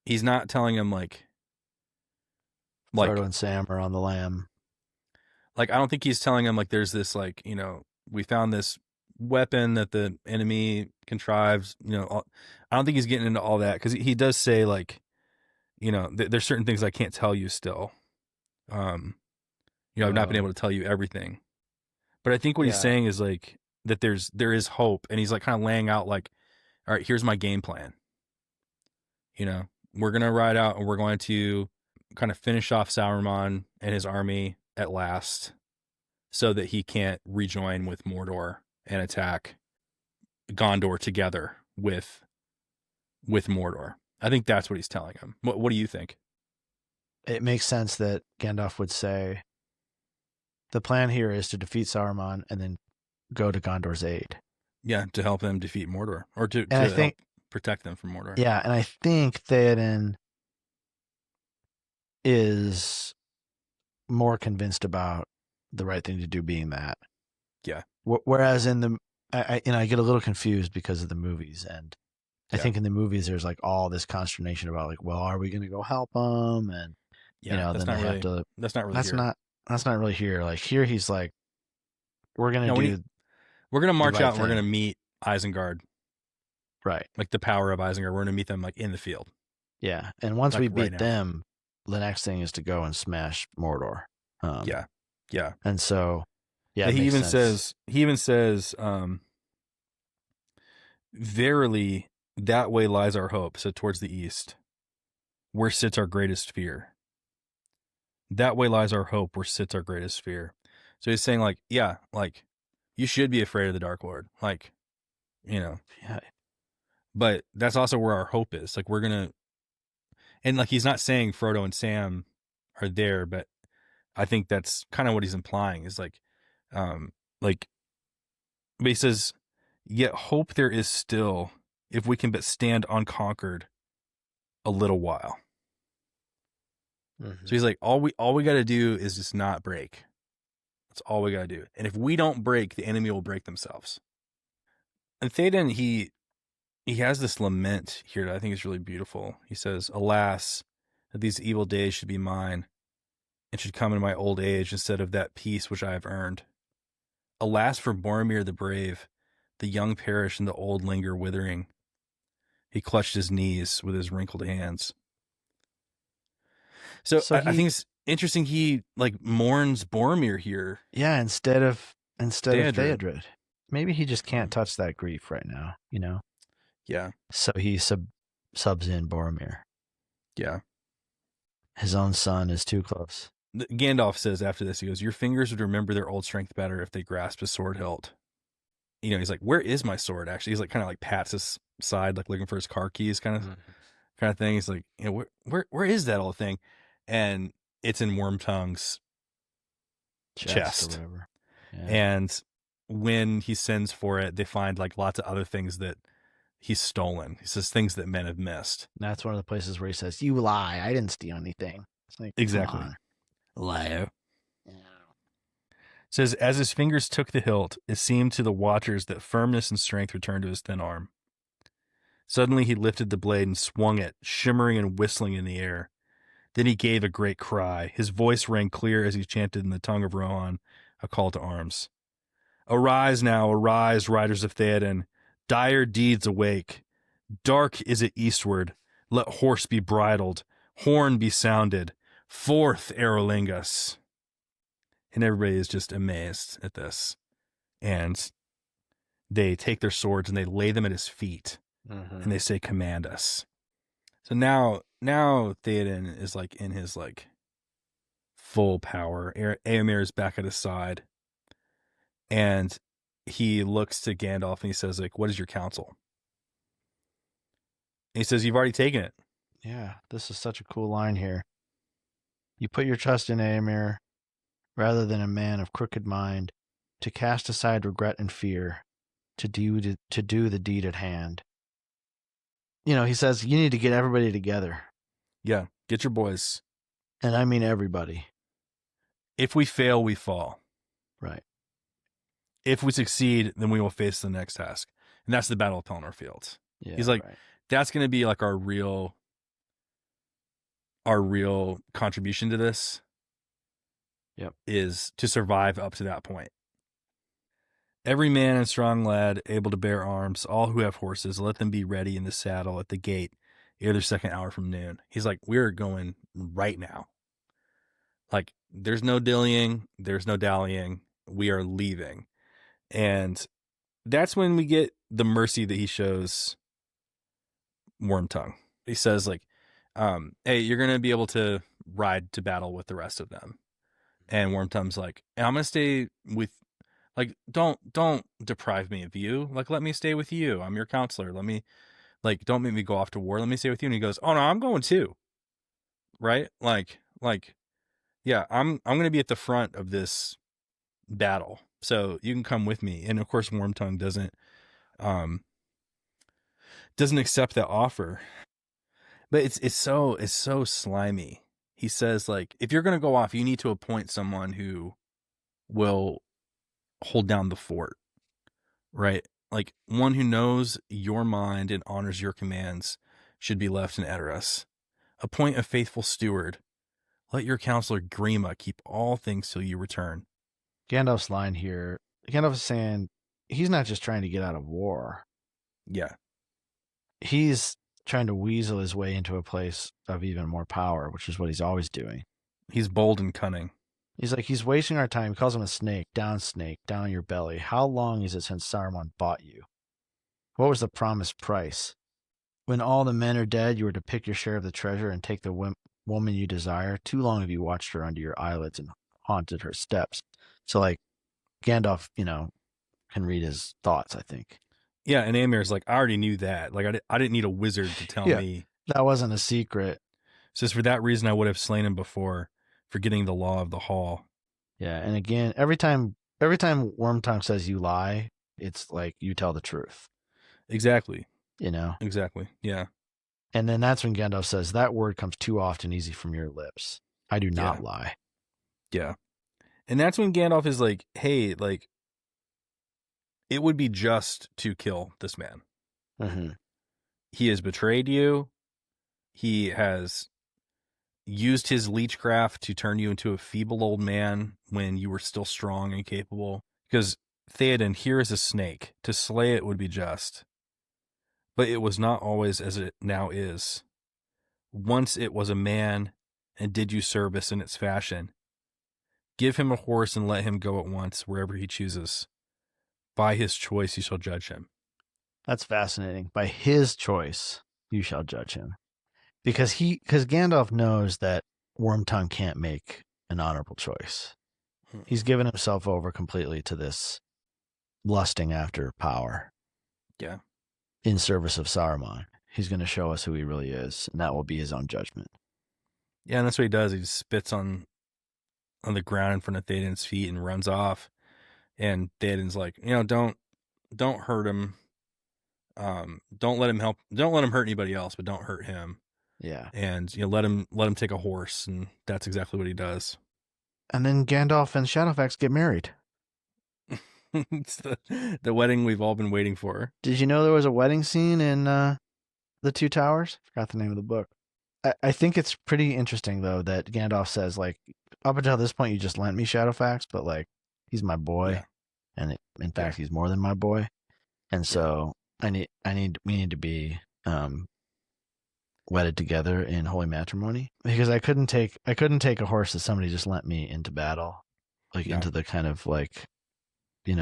He's not telling him Frodo and Sam are on the lam. I don't think he's telling him there's this we found this weapon that the enemy contrives, I don't think he's getting into all that because he does say there's certain things I can't tell you still. I've not been able to tell you everything, but I think what he's saying is that there is hope, and he's kind of laying out all right, here's my game plan. We're going to ride out and we're going to kind of finish off Sauron and his army at last so that he can't rejoin with Mordor and attack Gondor together with Mordor. I think that's what he's telling him. What do you think? It makes sense that Gandalf would say, the plan here is to defeat Saruman and then go to Gondor's aid. Yeah, to help them defeat Mordor, or to help protect them from Mordor. Yeah, and I think Theoden is more convinced about the right thing to do being that. Yeah. Whereas I get a little confused because of the movies, and I think in the movies there's all this consternation about well, are we going to go help them? And that's then not they really, have to. That's not really. That's not really here. Here he's we're going to we're going to march out and thing. we're going to meet Isengard. Right. The power of Isengard. We're going to meet them in the field. Yeah. And once we beat them, the next thing is to go and smash Mordor. Yeah. And so, yeah, he even says, verily, that way lies our hope. So towards the east, where sits our greatest fear. That way lies our hope, where sits our greatest fear. So he's saying you should be afraid of the Dark Lord. Yeah. But that's also where our hope is. We're going to, and he's not saying Frodo and Sam are there, but I think that's kind of what he's implying is but he says, yet hope there is still, if we can but stand unconquered a little while. Mm-hmm. So he's like, all we got to do is just not break. That's all we got to do. And if we don't break, the enemy will break themselves. And Theoden, he has this lament here that I think is really beautiful. He says, "Alas, that these evil days should be mine, and should come in my old age instead of that peace which I have earned. Alas for Boromir the brave, the young perish and the old linger withering." He clutched his knees with his wrinkled hands. So So I think he, it's interesting. He like mourns Boromir here. yeah, instead of Theodred. Theodred, maybe he just can't touch that grief right now, you know. Yeah, So he subs in Boromir. yeah. His own son is too close. Gandalf says after this, he goes, "Your fingers would remember their old strength better if they grasped a sword hilt." You know, he's like, "Where is my sword?" Actually, he's like, kind of like pats his side, like looking for his car keys, kind of thing. He's like, you know, where is that old thing? And it's in Wormtongue's Chest or chest. whatever. Yeah. And when he sends for it, they find like lots of other things that he's stolen. He says things that men have missed. And that's one of the places where he says, "You lie. I didn't steal anything." It's like, come Exactly. on. Liar. Yeah. Says, as his fingers took the hilt, it seemed to the watchers that firmness and strength returned to his thin arm. Suddenly he lifted the blade and swung it, shimmering and whistling in the air. Then he gave a great cry. His voice rang clear as he chanted in the tongue of Rohan a call to arms. "Arise now, arise, riders of Theoden. Dire deeds awake. Dark is it eastward. Let horse be bridled, horn be sounded. Forth, Aerolingus." And everybody is just amazed at this. And they take their swords and they lay them at his feet. Mm-hmm. And they say, "Command us." So now Theoden is like in his like full power. Éomer is back at his side. And he looks to Gandalf and he says, like, "What is your counsel?" And he says, "You've already taken it." Yeah, this is such a cool line here. You put your trust in Éomer rather than a man of crooked mind, to cast aside regret and fear, to do the deed at hand. You know, he says you need to get everybody together. Yeah, get your boys. And I mean everybody. If we fail, we fall. Right. If we succeed, then we will face the next task. And that's the Battle of Pelennor Fields. Yeah, He's like, right. that's going to be like our real contribution to this. Yep. Is to survive up to that point. "Every man and strong lad able to bear arms, all who have horses, let them be ready in the saddle at the gate ere the second hour from noon." He's like, we're going right now. Like, there's no dillying, there's no dallying. We are leaving. And that's when we get the mercy that he shows Wormtongue. He says, like, "Hey, you're going to be able to ride to battle with the rest of them." And Wormtongue's like, "I'm going to stay with, like, don't deprive me of you. Like, let me stay with you. I'm your counselor. Let me, like, don't make me go off to war. Let me stay with you." And he goes, "Oh no, I'm going too." Right? Like, yeah, I'm going to be at the front of this battle. So you can come with me. And of course, Wormtongue doesn't accept that offer. But it's so slimy. He says, like, if you're going to go off, you need to appoint someone who will hold down the fort, right? Like, one who knows your mind and honors your commands should be left in Edoras. Appoint a faithful steward. Let your counselor Grima keep all things till you return. Gandalf's line here, Gandalf is saying he's not just trying to get out of war. Yeah. He's trying to weasel his way into a place of even more power, which is what he's always doing. He's bold and cunning. He's like, he's wasting our time. He calls him a snake, down your belly. How long is it since Saruman bought you? What was the promised price? When all the men are dead, you were to pick your share of the treasure and take the woman you desire. Too long have you watched her under your eyelids and haunted her steps. So, like, Gandalf, you know, can read his thoughts, I think. Yeah, and Amir's like, I already knew that. Like, I didn't need a wizard to tell me. That wasn't a secret. Says, for that reason, I would have slain him before, forgetting the law of the hall. Yeah, and again, every time Wormtongue says you lie, it's like you tell the truth. Exactly. You know? Exactly. Yeah. And then that's when Gandalf says, that word comes too often easy from your lips. I do not Yeah. lie. Yeah. And that's when Gandalf is like, hey, like, it would be just to kill this man. Mm-hmm. He has betrayed you. He has used his leechcraft to turn you into a feeble old man when you were still strong and capable. Because Theoden, here is a snake. To slay it would be just. But it was not always as it now is. Once it was a man and did you service in its fashion. Give him a horse and let him go at once wherever he chooses. By his choice you shall judge him. That's fascinating. By his choice, you shall judge him. Because Gandalf knows that Wormtongue can't make an honorable choice. He's given himself over completely to this lusting after power. Yeah. In service of Saruman. He's going to show us who he really is, and that will be his own judgment. Yeah, and that's what he does. He just spits on the ground in front of Theoden's feet and runs off. And Theoden's like, don't hurt him. Don't let him hurt anybody else, but don't hurt him. Yeah. And let him take a horse, and that's exactly what he does. And then Gandalf and Shadowfax get married. It's the wedding we've all been waiting for. Did you know there was a wedding scene in The Two Towers? Forgot the name of the book. I think it's pretty interesting though that Gandalf says, like, up until this point you just lent me Shadowfax, but like he's my boy, Yeah. and in fact he's more than my boy, and so we need to be wedded together in holy matrimony, because I couldn't take a horse that somebody just lent me into battle, like into the kind of like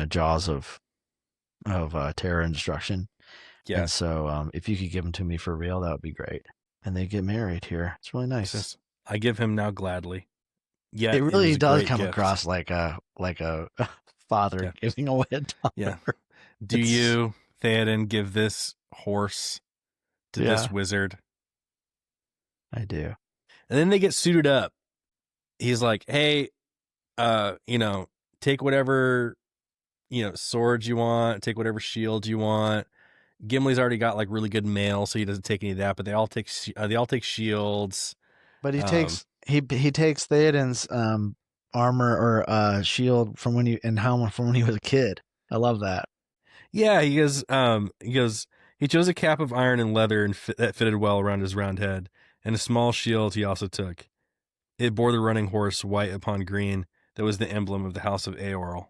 jaws of terror and destruction. Yeah. And so if you could give them to me for real, that would be great. And they get married here. It's really nice. Says, I give him now gladly. Yeah, it really does come gift. across like a father giving away a daughter. Yeah. Do you, Theoden, give this horse to this wizard? I do. And then they get suited up. He's like, hey, take whatever, swords you want, take whatever shield you want. Gimli's already got like really good mail, so he doesn't take any of that, but they all take shields. But he takes Theoden's armor or shield from when and helmet from when he was a kid. I love that. Yeah, he goes, he chose a cap of iron and leather and that fitted well around his round head, and a small shield he also took. It bore the running horse white upon green that was the emblem of the house of Eorl.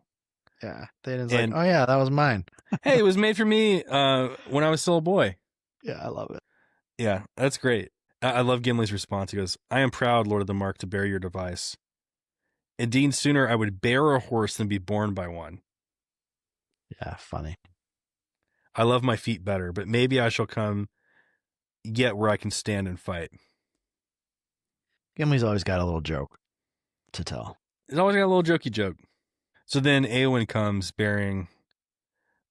Yeah, Theoden's like, oh yeah, that was mine. Hey, it was made for me when I was still a boy. Yeah, I love it. Yeah, that's great. I love Gimli's response. He goes, I am proud, Lord of the Mark, to bear your device. Indeed, sooner I would bear a horse than be borne by one. Yeah, funny. I love my feet better, but maybe I shall come yet where I can stand and fight. Gimli's always got a little joke to tell. He's always got a little jokey joke. So then Eowyn comes bearing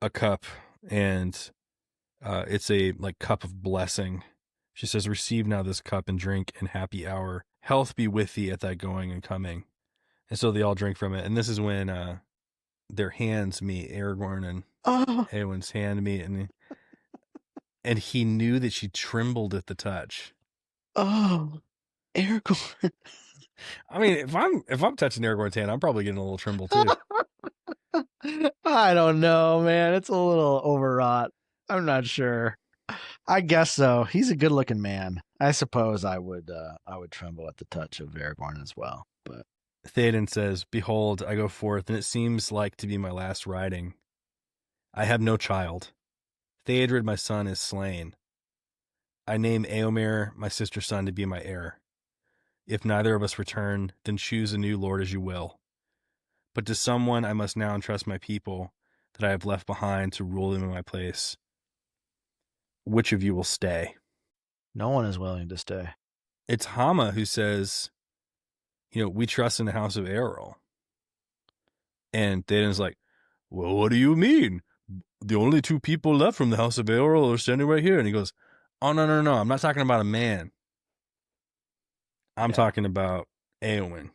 a cup, and it's a like cup of blessing. She says, receive now this cup and drink in happy hour. Health be with thee at thy going and coming. And so they all drink from it. And this is when their hands meet, Aragorn and Eowyn's hand meet, and he knew that she trembled at the touch. Oh, Aragorn. I mean, if I'm touching Aragorn's hand, I'm probably getting a little tremble too. I don't know, man. It's a little overwrought. I'm not sure. I guess so. He's a good-looking man. I suppose I would tremble at the touch of Aragorn as well. But Theoden says, behold, I go forth, and it seems like to be my last riding. I have no child. Theodred, my son, is slain. I name Eomer, my sister's son, to be my heir. If neither of us return, then choose a new lord as you will. But to someone I must now entrust my people that I have left behind to rule them in my place. Which of you will stay? No one is willing to stay. It's Hama who says, we trust in the house of Eorl. And Theoden's like, well, what do you mean? The only two people left from the house of Eorl are standing right here. And he goes, oh, no. I'm not talking about a man. I'm talking about Eowyn.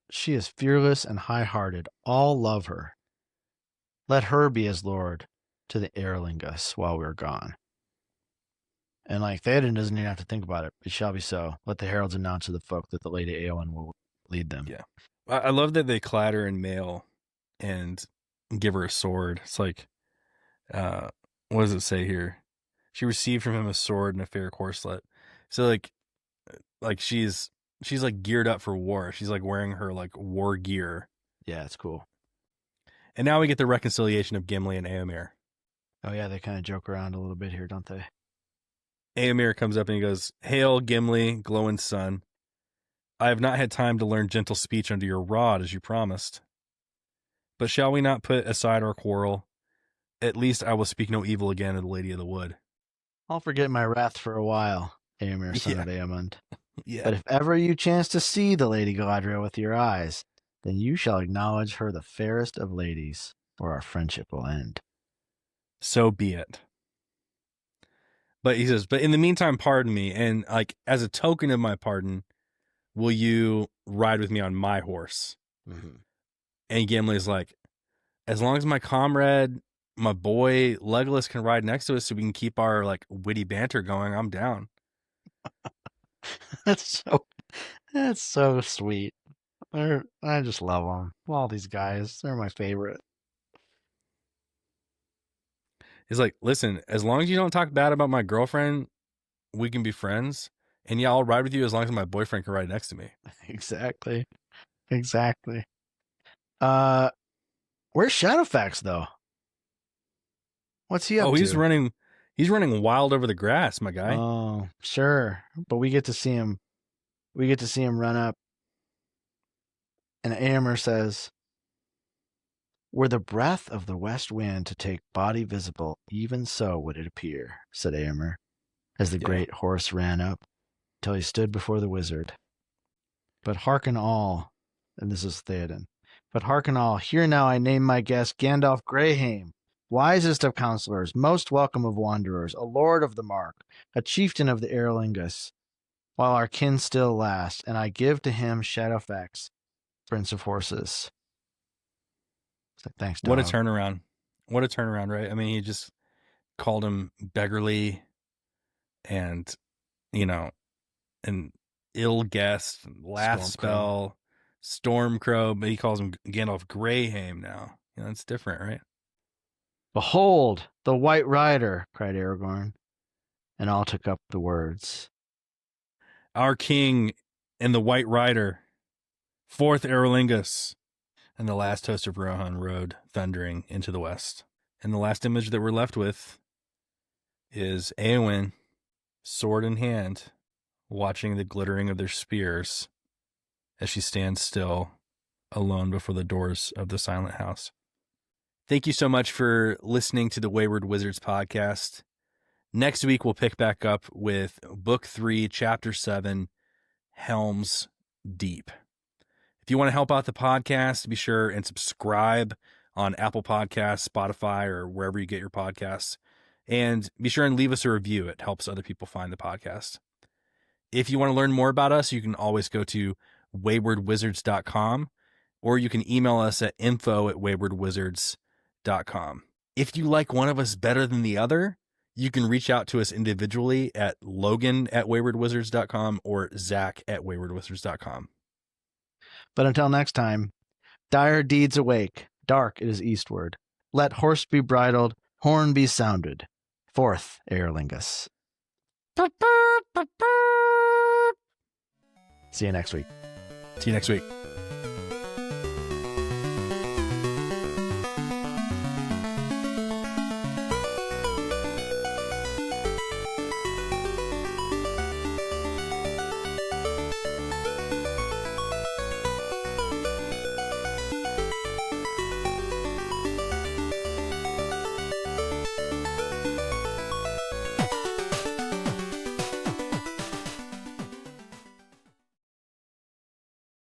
She is fearless and high-hearted. All love her. Let her be as lord to the Eorlingas while we're gone. And like Theoden doesn't even have to think about it. It shall be so. Let the heralds announce to the folk that the Lady Eowyn will lead them. Yeah. I love that they clad her in mail and give her a sword. It's like, what does it say here? She received from him a sword and a fair corslet. So like she's like geared up for war. She's like wearing her like war gear. Yeah, it's cool. And now we get the reconciliation of Gimli and Éomer. Oh yeah, they kind of joke around a little bit here, don't they? Éomer comes up and he goes, "Hail, Gimli, glowing son. I have not had time to learn gentle speech under your rod as you promised. But shall we not put aside our quarrel? At least I will speak no evil again of the Lady of the Wood." I'll forget my wrath for a while, Éomer, son Yeah. of Eamund. Yeah. But if ever you chance to see the Lady Galadriel with your eyes, then you shall acknowledge her the fairest of ladies, or our friendship will end. So be it. But he says, but in the meantime, pardon me. And like, as a token of my pardon, will you ride with me on my horse? Mm-hmm. And Gimli's like, as long as my comrade, my boy Legolas can ride next to us so we can keep our like witty banter going, I'm down. That's so sweet. I just love them. All these guys, they're my favorite. He's like, listen, as long as you don't talk bad about my girlfriend, we can be friends. And yeah, I'll ride with you as long as my boyfriend can ride next to me. Exactly. Where's Shadowfax though? What's he up Oh, to? he's running wild over the grass, my guy. Oh, sure. But we get to see him. We get to see him run up. And Éomer says, "Were the breath of the west wind to take body visible, even so would it appear," said Éomer, as the great horse ran up, till he stood before the wizard. "But hearken all," and this is Theoden, "but hearken all, hear now I name my guest Gandalf Greyheim, wisest of counselors, most welcome of wanderers, a lord of the mark, a chieftain of the Erlingus, while our kin still last, and I give to him Shadowfax, Prince of Horses." It's like, thanks, dog. What a turnaround. What a turnaround, right? I mean, he just called him beggarly and, an ill guest, last spell, Stormcrow, but he calls him Gandalf Greyheim now. It's different, right? "Behold, the White Rider," cried Aragorn, and all took up the words. Our king and the White Rider, fourth Eorlingus. And the last host of Rohan rode thundering into the west. And the last image that we're left with is Eowyn, sword in hand, watching the glittering of their spears as she stands still, alone before the doors of the silent house. Thank you so much for listening to the Wayward Wizards podcast. Next week, we'll pick back up with Book 3, Chapter 7, Helm's Deep. If you want to help out the podcast, be sure and subscribe on Apple Podcasts, Spotify, or wherever you get your podcasts. And be sure and leave us a review. It helps other people find the podcast. If you want to learn more about us, you can always go to waywardwizards.com, or you can email us at info@waywardwizards.com. If you like one of us better than the other, you can reach out to us individually at Logan@waywardwizards.com or Zach@waywardwizards.com. But until next time, dire deeds awake, dark it is eastward. Let horse be bridled, horn be sounded. Fourth Aerlingus. See you next week. See you next week.